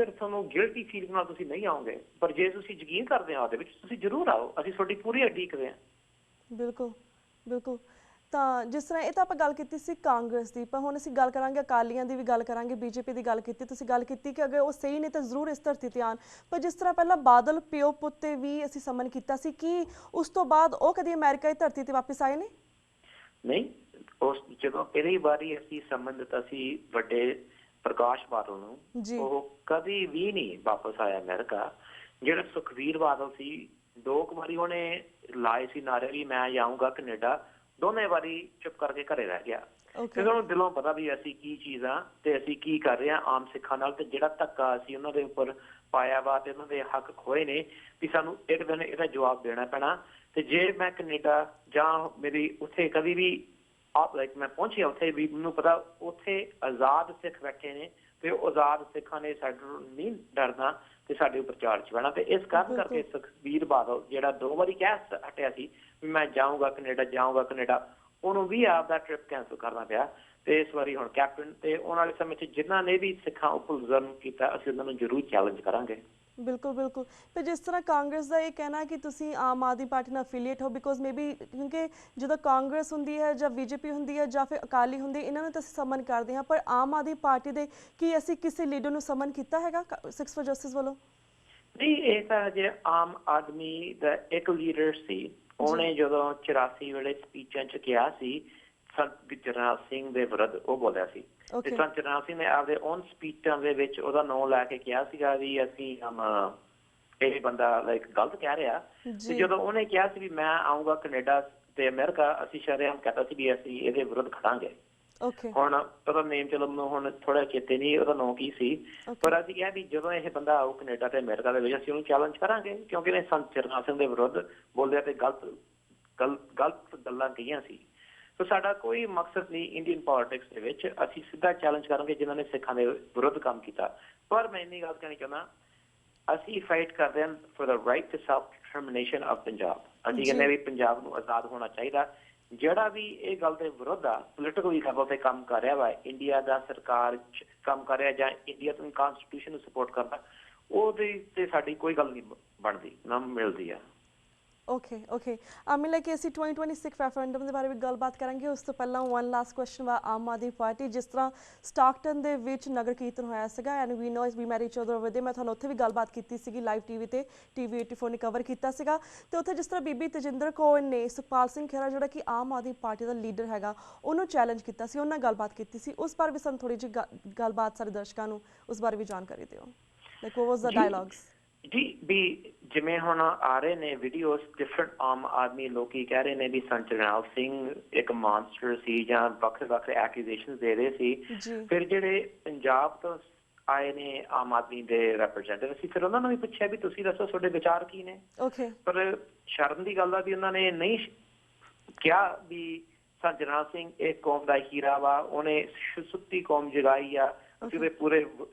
ਤੁਹਾਨੂੰ ਗਿਲਟੀ ਫੀਲਿੰਗ ਨਾਲ ਤੁਸੀਂ ਨਹੀਂ ਆਓਗੇ। ਪਰ ਜੇ ਤੁਸੀਂ ਯਕੀਨ ਕਰਦੇ ਹੋ ਉਹਦੇ ਵਿੱਚ, ਤੁਸੀਂ ਜ਼ਰੂਰ ਆਓ, ਅਸੀਂ ਤੁਹਾਡੀ ਪੂਰੀ ਉਡੀਕਦੇ ਹਾਂ। ਬਿਲਕੁਲ। ਤਾਂ ਜਿਸ ਤਰ੍ਹਾਂ ਇਹ ਤਾਂ ਆਪਾਂ ਗੱਲ ਕੀਤੀ ਸੀ ਕਾਂਗਰਸ ਦੀ, ਪਰ ਹੁਣ ਅਸੀਂ ਗੱਲ ਕਰਾਂਗੇ ਅਕਾਲੀਆਂ ਦੀ ਵੀ ਗੱਲ ਕਰਾਂਗੇ, BJP ਦੀ ਗੱਲ ਕੀਤੀ, ਤੁਸੀਂ ਗੱਲ ਕੀਤੀ ਕਿ ਅਗਰ ਉਹ ਸਹੀ ਨੇ ਤਾਂ ਜ਼ਰੂਰ ਇਸ ਧਰਤੀ ਤੇ ਆਉਣ। ਪਰ ਜਿਸ ਤਰ੍ਹਾਂ ਪਹਿਲਾਂ ਬਾਦਲ ਪਿਓ ਪੁੱਤ ਤੇ ਵੀ ਅਸੀਂ ਸਮਨ ਕੀਤਾ ਸੀ, ਕੀ ਉਸ ਤੋਂ ਬਾਅਦ ਉਹ ਕਦੀ ਅਮਰੀਕਾ ਦੀ ਧਰਤੀ ਤੇ ਵਾਪਸ ਆਏ ਨੇ? ਨਹੀਂ, ਜਦੋਂ ਪਹਿਲੀ ਵਾਰੀ ਅਸੀਂ ਸਮਨ ਦਿੱਤਾ ਸੀ ਵੱਡੇ ਪ੍ਰਕਾਸ਼ ਬਾਦਲ ਨੂੰ, ਉਹ ਕਦੀ ਵੀ ਨਹੀਂ ਵਾਪਸ ਆਇਆ ਅਮਰੀਕਾ। ਜਿਹੜਾ ਸੁਖਬੀਰ ਬਾਦਲ ਸੀ, 2 ਵਾਰੀ ਉਹਨੇ ਲਾਏ ਸੀ ਨਾਰੇ ਵੀ ਮੈਂ ਜਾਊਂਗਾ ਕੈਨੇਡਾ, ਦੋਨੇ ਵਾਰੀ ਚੁੱਪ ਕਰਕੇ ਘਰੇ ਰਹਿ ਗਿਆ। ਕਿਉਂਕਿ ਉਹਨੂੰ ਦਿਲੋਂ ਪਤਾ ਵੀ ਅਸੀਂ ਕੀ ਚੀਜ਼ ਆ ਤੇ ਅਸੀਂ ਕੀ ਕਰ ਰਹੇ ਹਾਂ ਆਮ ਸਿੱਖਾਂ ਨਾਲ, ਤੇ ਜਿਹੜਾ ਧੱਕਾ ਅਸੀਂ ਉਹਨਾਂ ਦੇ ਉੱਪਰ ਪਾਇਆ ਵਾ ਤੇ ਉਹਨਾਂ ਦੇ ਹੱਕ ਖੋਏ ਨੇ ਵੀ ਸਾਨੂੰ ਇੱਕ ਦਿਨ ਇਹਦਾ ਜਵਾਬ ਦੇਣਾ ਪੈਣਾ। ਤੇ ਜੇ ਮੈਂ ਕੈਨੇਡਾ ਜਾਂ ਮੇਰੀ ਉੱਥੇ ਕਦੀ ਵੀ ਲਾਈਕ ਮੈਂ ਪਹੁੰਚਿਆ ਉੱਥੇ ਵੀ ਮੈਨੂੰ ਪਤਾ ਉੱਥੇ ਆਜ਼ਾਦ ਸਿੱਖ ਬੈਠੇ ਨੇ ਤੇ ਉਹ ਆਜ਼ਾਦ ਸਿੱਖਾਂ ਨੇ ਸਾਨੂੰ ਨਹੀਂ ਡਰਨਾ ਤੇ ਸਾਡੇ ਉੱਪਰ ਚਾਰਜ ਪੈਣਾ ਤੇ ਇਸ ਕਾਰਨ ਕਰਕੇ ਸੁਖਬੀਰ ਬਾਦਲ ਜਿਹੜਾ 2 ਵਾਰੀ ਕਹਿ ਹਟਿਆ ਸੀ ਵੀ ਮੈਂ ਜਾਊਂਗਾ ਕੈਨੇਡਾ ਉਹਨੂੰ ਵੀ ਆਪਦਾ ਟ੍ਰਿਪ ਕੈਂਸਲ ਕਰਨਾ ਪਿਆ ਤੇ ਇਸ ਵਾਰੀ ਹੁਣ ਕੈਪਟਨ ਤੇ ਆਉਣ ਵਾਲੇ ਸਮੇਂ 'ਚ ਜਿਨ੍ਹਾਂ ਨੇ ਵੀ ਸਿੱਖਾਂ ਉੱਪਰ ਜ਼ੁਲਮ ਕੀਤਾ ਅਸੀਂ ਉਹਨਾਂ ਨੂੰ ਜ਼ਰੂਰ ਚੈਲੰਜ ਕਰਾਂਗੇ। ਬਿਲਕੁਲ ਤੇ ਜਿਸ ਤਰ੍ਹਾਂ ਕਾਂਗਰਸ ਦਾ ਇਹ ਕਹਿਣਾ ਕਿ ਤੁਸੀਂ ਆਮ ਆਦਮੀ ਪਾਰਟੀ ਨਾਲ ਅਫੀਲੀਏਟ ਹੋ ਬਿਕੋਜ਼ ਮੇਬੀ ਕਿਉਂਕਿ ਜਦੋਂ ਕਾਂਗਰਸ ਹੁੰਦੀ ਹੈ ਜਾਂ ਬੀਜੇਪੀ ਹੁੰਦੀ ਹੈ ਜਾਂ ਫਿਰ ਅਕਾਲੀ ਹੁੰਦੀ ਇਹਨਾਂ ਨੂੰ ਤਾਂ ਅਸੀਂ ਸਮਨ ਕਰਦੇ ਹਾਂ ਪਰ ਆਮ ਆਦਮੀ ਪਾਰਟੀ ਦੇ ਕੀ ਅਸੀਂ ਕਿਸੇ ਲੀਡਰ ਨੂੰ ਸਮਨ ਕੀਤਾ ਹੈਗਾ 6 ਫॉर ਜਸਟਿਸ ਵੱਲੋਂ? ਨਹੀਂ ਇਹ ਤਾਂ ਜੇ ਆਮ ਆਦਮੀ ਦਾ ਇੱਕ ਲੀਡਰ ਸੀ ਉਹਨੇ ਜਦੋਂ 84 ਵੇਲੇ ਸਪੀਚਾਂ 'ਚ ਕਿਹਾ ਸੀ ਸੰਤ ਜਰਨੈਲ ਸਿੰਘ ਦੇ ਵਿਰੁੱਧ ਉਹ ਬੋਲਿਆ ਸੀ ਤੇ ਸੰਤ ਜਰਨੈਲ ਸਿੰਘ ਨੇ ਆਪਦੇ ਓਨ ਸਪੀਚਾਂ ਦੇ ਵਿੱਚ ਉਹਦਾ ਨਾਂ ਲੈ ਕੇ ਕਿਹਾ ਸੀਗਾ ਵੀ ਅਸੀਂ ਇਹ ਬੰਦਾ ਲਾਈਕ ਗਲਤ ਕਹਿ ਰਿਹਾ ਤੇ ਜਦੋਂ ਉਹਨੇ ਕਿਹਾ ਸੀ ਵੀ ਮੈਂ ਆਊਂਗਾ ਕੈਨੇਡਾ ਤੇ ਅਮਰੀਕਾ ਅਸੀਂ ਸ਼ਰੇਆਮ ਕਹਤਾ ਸੀ ਵੀ ਅਸੀਂ ਇਹਦੇ ਵਿਰੁੱਧ ਖੜਾਂਗੇ। ਹੁਣ ਉਹਦਾ ਨੇਮ ਚਲੋ ਮੈਨੂੰ ਹੁਣ ਥੋੜਾ ਚੇਤੇ ਨਹੀਂ ਉਹਦਾ ਨਾਂ ਕੀ ਸੀ ਪਰ ਅਸੀਂ ਕਿਹਾ ਵੀ ਜਦੋਂ ਇਹ ਬੰਦਾ ਆਊ ਕੈਨੇਡਾ ਤੇ ਅਮਰੀਕਾ ਦੇ ਵਿੱਚ ਅਸੀਂ ਉਹਨੂੰ ਚੈਲੰਜ ਕਰਾਂਗੇ ਕਿਉਂਕਿ ਇਹਨੇ ਸੰਤ ਜਰਨੈਲ ਸਿੰਘ ਦੇ ਵਿਰੁੱਧ ਬੋਲਿਆ ਤੇ ਗਲਤ ਗੱਲਾਂ ਕਹੀਆਂ ਸੀ। ਸੋ ਸਾਡਾ ਕੋਈ ਮਕਸਦ ਨਹੀਂ ਇੰਡੀਅਨ ਪੋਲਿਟਿਕਸ ਦੇ ਵਿੱਚ ਅਸੀਂ ਸਿੱਧਾ ਚੈਲੰਜ ਕਰਾਂਗੇ ਜਿਨ੍ਹਾਂ ਨੇ ਸਿੱਖਾਂ ਦੇ ਵਿਰੁੱਧ ਕੰਮ ਕੀਤਾ ਪਰ ਮੈਂ ਇੰਨੀ ਗੱਲ ਕਹਿਣੀ ਚਾਹੁੰਦਾ ਅਸੀਂ ਫਾਈਟ ਕਰਦੇ ਹਾਂ for the right to self determination of Punjab. ਅਸੀਂ ਕਹਿੰਦੇ ਵੀ ਪੰਜਾਬ ਨੂੰ ਆਜ਼ਾਦ ਹੋਣਾ ਚਾਹੀਦਾ। ਜਿਹੜਾ ਵੀ ਇਹ ਗੱਲ ਦੇ ਵਿਰੁੱਧ ਆ ਪੋਲੀਟੀਕਲ ਲੈਵਲ ਤੇ ਕੰਮ ਕਰ ਰਿਹਾ ਵਾ ਇੰਡੀਆ ਦਾ ਸਰਕਾਰ ਕੰਮ ਕਰ ਰਿਹਾ ਜਾਂ ਇੰਡੀਆ ਤੋਂ ਕਨਸਟੀਟਿਊਸ਼ਨ ਨੂੰ ਸਪੋਰਟ ਕਰਦਾ ਉਹਦੇ ਤੇ ਸਾਡੀ ਕੋਈ ਗੱਲ ਨਹੀਂ ਬਣਦੀ ਨਾ ਮਿਲਦੀ ਆ। ਓਕੇ ਆਮੀ ਲਾਈਕ ਅਸੀਂ 2026 ਰੈਫਰੈਂਡਮ ਦੇ ਬਾਰੇ ਵੀ ਗੱਲਬਾਤ ਕਰਾਂਗੇ ਉਸ ਤੋਂ ਪਹਿਲਾਂ ਵਨ ਲਾਸਟ ਕੁਐਸਚਨ ਵਾ ਆਮ ਆਦਮੀ ਪਾਰਟੀ ਜਿਸ ਤਰ੍ਹਾਂ ਸਟਾਕਟਨ ਦੇ ਵਿੱਚ ਨਗਰ ਕੀਰਤਨ ਹੋਇਆ ਸੀਗਾ and we know we met each other over there ਮੈਂ ਤੁਹਾਨੂੰ ਉੱਥੇ ਵੀ ਗੱਲਬਾਤ ਕੀਤੀ ਸੀਗੀ ਲਾਈਵ ਟੀਵੀ ਤੇ TV 84 ਨੇ ਕਵਰ ਕੀਤਾ ਸੀਗਾ ਤੇ ਉੱਥੇ ਜਿਸ ਤਰ੍ਹਾਂ ਬੀਬੀ ਤੇਜਿੰਦਰ ਕੌਰ ਨੇ ਸੁਖਪਾਲ ਸਿੰਘ ਖਹਿਰਾ ਜਿਹੜਾ ਕਿ ਆਮ ਆਦਮੀ ਪਾਰਟੀ ਦਾ ਲੀਡਰ ਹੈਗਾ ਉਹਨੂੰ ਚੈਲੰਜ ਕੀਤਾ ਸੀ ਉਹਨਾਂ ਗੱਲਬਾਤ ਕੀਤੀ ਸੀ ਉਸ ਬਾਰੇ ਵੀ ਸਾਨੂੰ ਥੋੜੀ ਜਿਹੀ ਗੱਲਬਾਤ ਸਾਰੇ ਦਰਸ਼ਕਾਂ ਨੂੰ ਉਸ ਬਾਰੇ ਵੀ ਜਾਣਕਾਰੀ ਦਿਓ like what was the dialogues. ਜੀ ਵੀ ਜਿਵੇਂ ਹੁਣ ਆ ਰਹੇ ਨੇ ਵੀਡੀਓਜ਼ ਡਿਫਰੈਂਟ ਆਮ ਆਦਮੀ ਲੋਕੀ ਕਹਿ ਰਹੇ ਨੇ ਵੀ ਸੰਤ ਜਰਨੈਲ ਸਿੰਘ ਇੱਕ ਮਾਨਸਟਰ ਸੀ ਜਾਂ ਵੱਖਰੇ ਐਕੂਜ਼ੇਸ਼ਨਸ ਦੇ ਰਹੇ ਸੀ ਫਿਰ ਜਿਹੜੇ ਪੰਜਾਬ ਤੋਂ ਆਏ ਨੇ ਆਮ ਆਦਮੀ ਦੇ ਰੈਪਰੈਜ਼ੈਂਟੇਟਿਵ ਸੀ ਫਿਰ ਉਹਨਾਂ ਨੂੰ ਵੀ ਪੁੱਛਿਆ ਵੀ ਤੁਸੀਂ ਦੱਸੋ ਤੁਹਾਡੇ ਵਿਚਾਰ ਕੀ ਨੇ ਪਰ ਸ਼ਰਮ ਦੀ ਗੱਲ ਆ ਵੀ ਉਹਨਾਂ ਨੇ ਨਹੀਂ ਕਿਹਾ ਵੀ ਸੰਤ ਜਰਨੈਲ ਸਿੰਘ ਇੱਕ ਕੌਮ ਦਾ ਹੀਰਾ ਵਾ ਉਹਨੇ ਸੁੱਤੀ ਕੌਮ ਜਗਾਈ ਆ ਉਹਦੇ ਪੂਰੇ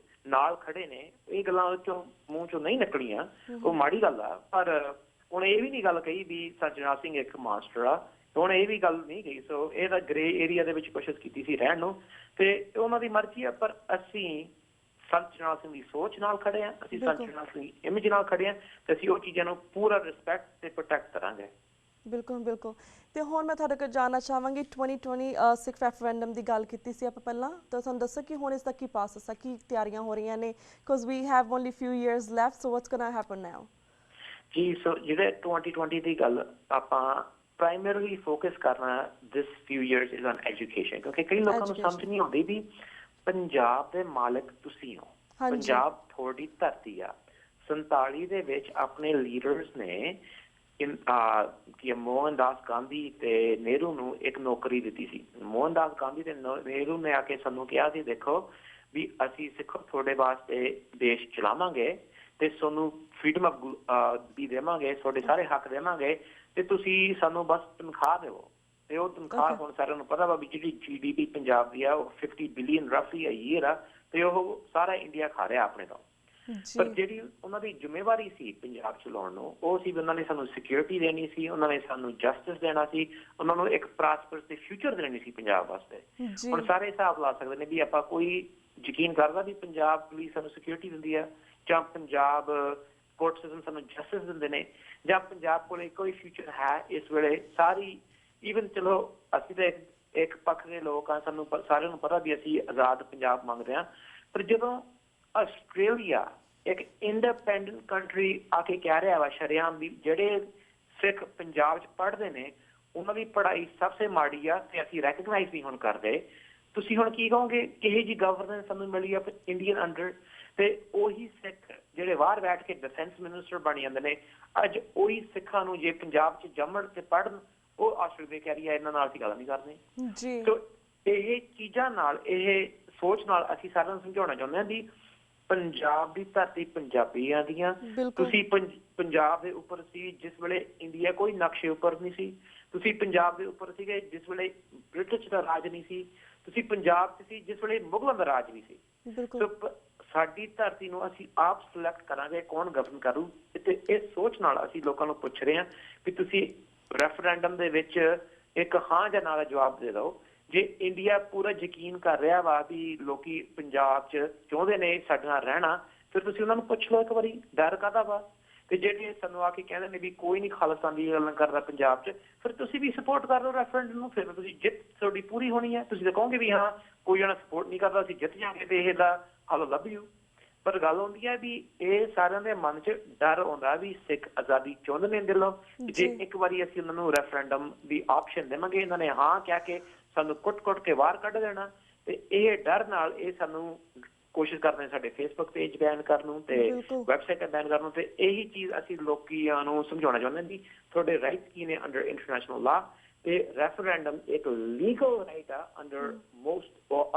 ਨਾਲ ਖੜੇ ਨੇ ਇਹ ਗੱਲਾਂ ਚੋਂ ਮੂੰਹ ਚੋਂ ਨਹੀਂ ਨਿਕਲੀਆਂ ਉਹ ਮਾੜੀ ਗੱਲ ਆ ਪਰ ਉਹਨੇ ਇਹ ਵੀ ਨਹੀਂ ਗੱਲ ਕਹੀ ਵੀ ਸੰਤ ਜਰਨੈਲ ਸਿੰਘ ਇੱਕ ਮਾਸਟਰ ਆ ਉਹਨੇ ਇਹ ਵੀ ਗੱਲ ਨਹੀਂ ਕਹੀ ਸੋ ਇਹ ਤਾਂ ਗ੍ਰੇ ਏਰੀਆ ਦੇ ਵਿੱਚ ਕੋਸ਼ਿਸ਼ ਕੀਤੀ ਸੀ ਰਹਿਣ ਨੂੰ ਤੇ ਉਹਨਾਂ ਦੀ ਮਰਜ਼ੀ ਆ ਪਰ ਅਸੀਂ ਸੰਤ ਜਰਨੈਲ ਸਿੰਘ ਦੀ ਸੋਚ ਨਾਲ ਖੜੇ ਆ ਅਸੀਂ ਸੰਤ ਜਰਨੈਲ ਸਿੰਘ ਦੀ ਇਮੇਜ ਨਾਲ ਖੜੇ ਆ ਤੇ ਅਸੀਂ ਉਹ ਚੀਜ਼ਾਂ ਨੂੰ ਪੂਰਾ ਰਿਸਪੈਕਟ ਤੇ ਪ੍ਰੋਟੈਕਟ ਕਰਾਂਗੇ। ਬਿਲਕੁਲ ਤੇ ਹੁਣ ਮੈਂ ਤੁਹਾਡੇ ਕੋਲ ਜਾਣਨਾ ਚਾਹਾਂਗੀ 2026 ਰੈਫਰੈਂਡਮ ਦੀ ਗੱਲ ਕੀਤੀ ਸੀ ਆਪਾਂ ਪਹਿਲਾਂ ਤਾਂ ਤੁਹਾਨੂੰ ਦੱਸੋ ਕਿ ਹੁਣ ਇਸ ਦਾ ਕੀ ਪ੍ਰੋਸੈਸ ਹੈ ਕੀ ਤਿਆਰੀਆਂ ਹੋ ਰਹੀਆਂ ਨੇ because we have only few years left so what's going to happen now. ਜੀ ਸੋ ਜਿਹੜੇ 2020 ਦੀ ਗੱਲ ਆਪਾਂ ਪ੍ਰਾਇਮਰੀਲੀ ਫੋਕਸ ਕਰਨਾ this few years is on education ਕਿਉਂਕਿ ਕਈ ਲੋਕਾਂ ਨੂੰ ਸਮਝ ਨਹੀਂ ਆਉਂਦੀ ਵੀ ਪੰਜਾਬ ਦੇ ਮਾਲਕ ਤੁਸੀਂ ਹੋ ਪੰਜਾਬ ਤੁਹਾਡੀ ਧਰਤੀ ਆ 47 ਦੇ ਵਿੱਚ ਆਪਣੇ ਲੀਡਰਸ ਨੇ ਕਿ ਮੋਹਨਦਾਸ ਗਾਂਧੀ ਤੇ ਨਹਿਰੂ ਨੂੰ ਇੱਕ ਨੌਕਰੀ ਦਿੱਤੀ ਸੀ। ਮੋਹਨਦਾਸ ਗਾਂਧੀ ਤੇ ਨਹਿਰੂ ਨੇ ਆ ਕੇ ਸਾਨੂੰ ਕਿਹਾ ਸੀ ਦੇਖੋ ਵੀ ਅਸੀਂ ਸਿੱਖੋ ਤੁਹਾਡੇ ਵਾਸਤੇ ਦੇਸ਼ ਚਲਾਵਾਂਗੇ ਤੇ ਤੁਹਾਨੂੰ ਫਰੀਡਮ ਵੀ ਦੇਵਾਂਗੇ ਤੁਹਾਡੇ ਸਾਰੇ ਹੱਕ ਦੇਵਾਂਗੇ ਤੇ ਤੁਸੀਂ ਸਾਨੂੰ ਬਸ ਤਨਖਾਹ ਦਿਓ ਤੇ ਉਹ ਤਨਖਾਹ ਹੁਣ ਸਾਰਿਆਂ ਨੂੰ ਪਤਾ ਵਾ ਵੀ ਜਿਹੜੀ GDP ਪੰਜਾਬ ਦੀ ਆ ਉਹ 50 ਬਿਲੀਅਨ ਰਫਲੀ a year ਆ ਤੇ ਉਹ ਸਾਰਾ ਇੰਡੀਆ ਖਾ ਰਿਹਾ ਆਪਣੇ ਤੋਂ ਪਰ ਜਿਹੜੀ ਉਹਨਾਂ ਦੀ ਜ਼ਿੰਮੇਵਾਰੀ ਸੀ ਪੰਜਾਬ ਚਲਾਉਣ ਨੂੰ ਉਹ ਸੀ ਉਹਨਾਂ ਨੇ ਸਾਨੂੰ ਸਿਕਿਉਰਿਟੀ ਦੇਣੀ ਸੀ ਉਹਨਾਂ ਨੇ ਸਾਨੂੰ ਜਸਟਿਸ ਦੇਣਾ ਸੀ ਉਹਨਾਂ ਨੂੰ ਇੱਕ ਪ੍ਰਾਸਪਰਸ ਤੇ ਫਿਊਚਰ ਦੇਣੀ ਸੀ ਪੰਜਾਬ ਵਾਸਤੇ। ਹੁਣ ਸਾਰੇ ਹਿਸਾਬ ਲਾ ਸਕਦੇ ਨੇ ਵੀ ਆਪਾਂ ਕੋਈ ਯਕੀਨ ਕਰਦਾ ਵੀ ਪੰਜਾਬ ਪੁਲਿਸ ਸਾਨੂੰ ਸਿਕਿਉਰਿਟੀ ਦਿੰਦੀ ਆ ਜਾਂ ਪੰਜਾਬ ਕੋਰਟ ਸਿਸਟਮ ਸਾਨੂੰ ਜਸਟਿਸ ਦਿੰਦੇ ਨੇ ਜਾਂ ਪੰਜਾਬ ਕੋਲ ਕੋਈ ਫਿਊਚਰ ਹੈ ਇਸ ਵੇਲੇ ਸਾਰੀ ਈਵਨ ਚਲੋ ਅਸੀਂ ਤਾਂ ਇੱਕ ਪੱਖ ਦੇ ਲੋਕ ਆ ਸਾਨੂੰ ਸਾਰਿਆਂ ਨੂੰ ਪਤਾ ਵੀ ਅਸੀਂ ਆਜ਼ਾਦ ਪੰਜਾਬ ਮੰਗਦੇ ਹਾਂ ਪਰ ਜਦੋਂ ਆਸਟ੍ਰੇਲੀਆ ਇੱਕ ਇੰਡੀਪੈਂਡੈਂਟ ਕੰਟਰੀ ਆ ਕੇ ਕਹਿ ਰਿਹਾ ਵਾ ਸ਼ਰੇਆਮ ਵੀ ਜਿਹੜੇ ਸਿੱਖ ਪੰਜਾਬ 'ਚ ਪੜ੍ਹਦੇ ਨੇ ਉਹਨਾਂ ਦੀ ਪੜ੍ਹਾਈ ਸਭ ਤੋਂ ਮਾੜੀ ਆ ਤੇ ਅਸੀਂ ਰੈਕਗਨਾਈਜ਼ ਨਹੀਂ ਹੁਣ ਕਰਦੇ ਤੁਸੀਂ ਹੁਣ ਕੀ ਕਹੋਗੇ ਕਿਹੋ ਜਿਹੀ ਗਵਰਨੈਂਸ ਸਾਨੂੰ ਮਿਲੀ ਆ ਇੰਡੀਅਨ ਅੰਡਰ ਤੇ ਉਹੀ ਸਿੱਖ ਜਿਹੜੇ ਬਾਹਰ ਬੈਠ ਕੇ ਡਿਫੈਂਸ ਮਿਨਿਸਟਰ ਬਣ ਜਾਂਦੇ ਨੇ ਅੱਜ ਉਹੀ ਸਿੱਖਾਂ ਨੂੰ ਜੇ ਪੰਜਾਬ 'ਚ ਜੰਮਣ ਤੇ ਪੜ੍ਹਨ ਉਹ ਆਸਟ੍ਰੇਲੀਆ ਕਹਿ ਰਹੀ ਆ ਇਹਨਾਂ ਨਾਲ ਅਸੀਂ ਗੱਲ ਨਹੀਂ ਕਰਨੀ। ਸੋ ਇਹ ਚੀਜ਼ਾਂ ਨਾਲ ਇਹ ਸੋਚ ਨਾਲ ਅਸੀਂ ਸਾਰਿਆਂ ਨੂੰ ਸਮਝਾਉਣਾ ਚਾਹੁੰਦੇ ਹਾਂ ਵੀ ਪੰਜਾਬ ਦੀ ਧਰਤੀ ਪੰਜਾਬੀਆਂ ਦੀਆਂ ਤੁਸੀਂ ਪੰਜਾਬ ਦੇ ਉੱਪਰ ਸੀ ਜਿਸ ਵੇਲੇ ਇੰਡੀਆ ਕੋਈ ਨਕਸ਼ੇ ਉੱਪਰ ਨਹੀਂ ਸੀ ਤੁਸੀਂ ਪੰਜਾਬ ਦੇ ਉੱਪਰ ਸੀਗੇ ਜਿਸ ਵੇਲੇ ਬ੍ਰਿਟਿਸ਼ ਦਾ ਰਾਜ ਨਹੀਂ ਸੀ, ਤੁਸੀਂ ਪੰਜਾਬ 'ਚ ਸੀ ਜਿਸ ਵੇਲੇ ਮੁਗਲਾਂ ਦਾ ਰਾਜ ਵੀ ਸੀ। ਬਿਲਕੁਲ ਸਾਡੀ ਧਰਤੀ ਨੂੰ ਅਸੀਂ ਆਪ ਸਿਲੈਕਟ ਕਰਾਂਗੇ ਕੌਣ ਗਵਰਨ ਕਰੂ, ਤੇ ਇਸ ਸੋਚ ਨਾਲ ਅਸੀਂ ਲੋਕਾਂ ਨੂੰ ਪੁੱਛ ਰਹੇ ਹਾਂ ਕਿ ਤੁਸੀਂ ਰੈਫਰੈਂਡਮ ਦੇ ਵਿੱਚ ਇੱਕ ਹਾਂ ਜਾਂ ਨਾ ਦਾ ਜਵਾਬ ਦੇ ਦਿਓ। ਜੇ ਇੰਡੀਆ ਪੂਰਾ ਯਕੀਨ ਕਰ ਰਿਹਾ ਵਾ ਵੀ ਲੋਕੀ ਪੰਜਾਬ 'ਚ ਚਾਹੁੰਦੇ ਨੇ ਸਾਡੇ ਨਾਲ ਰਹਿਣਾ, ਫਿਰ ਤੁਸੀਂ ਉਹਨਾਂ ਨੂੰ ਪੁੱਛ ਲਓ ਇੱਕ ਵਾਰੀ, ਡਰ ਕਾਹਦਾ ਵਾ। ਤੇ ਜਿਹੜੇ ਸਾਨੂੰ ਆ ਕੇ ਕਹਿੰਦੇ ਨੇ ਵੀ ਕੋਈ ਨਹੀਂ ਖਾਲਿਸਤਾਨ ਦੀ ਗੱਲ ਕਰਦਾ ਪੰਜਾਬ 'ਚ, ਫਿਰ ਤੁਸੀਂ ਵੀ ਸਪੋਰਟ ਕਰ ਲਓ ਰੈਫਰੈਂਡਮ ਨੂੰ, ਫਿਰ ਤੁਸੀਂ ਜਿੱਤ ਤੁਹਾਡੀ ਪੂਰੀ ਹੋਣੀ ਹੈ। ਤੁਸੀਂ ਤਾਂ ਕਹੋਗੇ ਵੀ ਹਾਂ ਕੋਈ ਜਣਾ ਸਪੋਰਟ ਨਹੀਂ ਕਰਦਾ, ਅਸੀਂ ਜਿੱਤ ਜਾਵਾਂਗੇ ਤੇ ਇਹਦਾ ਹੱਲ ਲੱਭ ਜੂ। ਪਰ ਗੱਲ ਹੁੰਦੀ ਹੈ ਵੀ ਇਹ ਸਾਰਿਆਂ ਦੇ ਮਨ 'ਚ ਡਰ ਆਉਂਦਾ ਵੀ ਸਿੱਖ ਆਜ਼ਾਦੀ ਚਾਹੁੰਦੇ ਨੇ ਦਿਲੋਂ। ਜੇ ਇੱਕ ਵਾਰੀ ਅਸੀਂ ਉਹਨਾਂ ਨੂੰ ਰੈਫਰੈਂਡਮ ਦੀ ਆਪਸ਼ਨ ਦੇਵਾਂਗੇ, ਇਹਨਾਂ ਨੇ ਹਾਂ ਕਹਿ ਕੇ ਸਾਨੂੰ ਕੁੱਟ-ਕੁੱਟ ਕੇ ਬਾਹਰ ਕੱਢ ਦੇਣਾ, ਤੇ ਇਹ ਡਰ ਨਾਲ ਇਹ ਸਾਨੂੰ ਕੋਸ਼ਿਸ਼ ਕਰਦੇ ਨੇ ਸਾਡੇ ਫੇਸਬੁੱਕ ਪੇਜ ਬੈਨ ਕਰਨ ਨੂੰ ਤੇ ਵੈਬਸਾਈਟ ਬੈਨ ਕਰਨ ਨੂੰ। ਤੇ ਇਹੀ ਚੀਜ਼ ਅਸੀਂ ਲੋਕਾਂ ਨੂੰ ਸਮਝਾਉਣਾ ਚਾਹੁੰਦੇ ਹਾਂ ਵੀ ਤੁਹਾਡੇ ਰਾਈਟ ਕੀ ਨੇ ਅੰਡਰ ਇੰਟਰਨੈਸ਼ਨਲ ਲਾ, ਤੇ ਰੈਫਰੈਂਡਮ ਇੱਕ ਲੀਗਲ ਰਾਈਟ ਆ under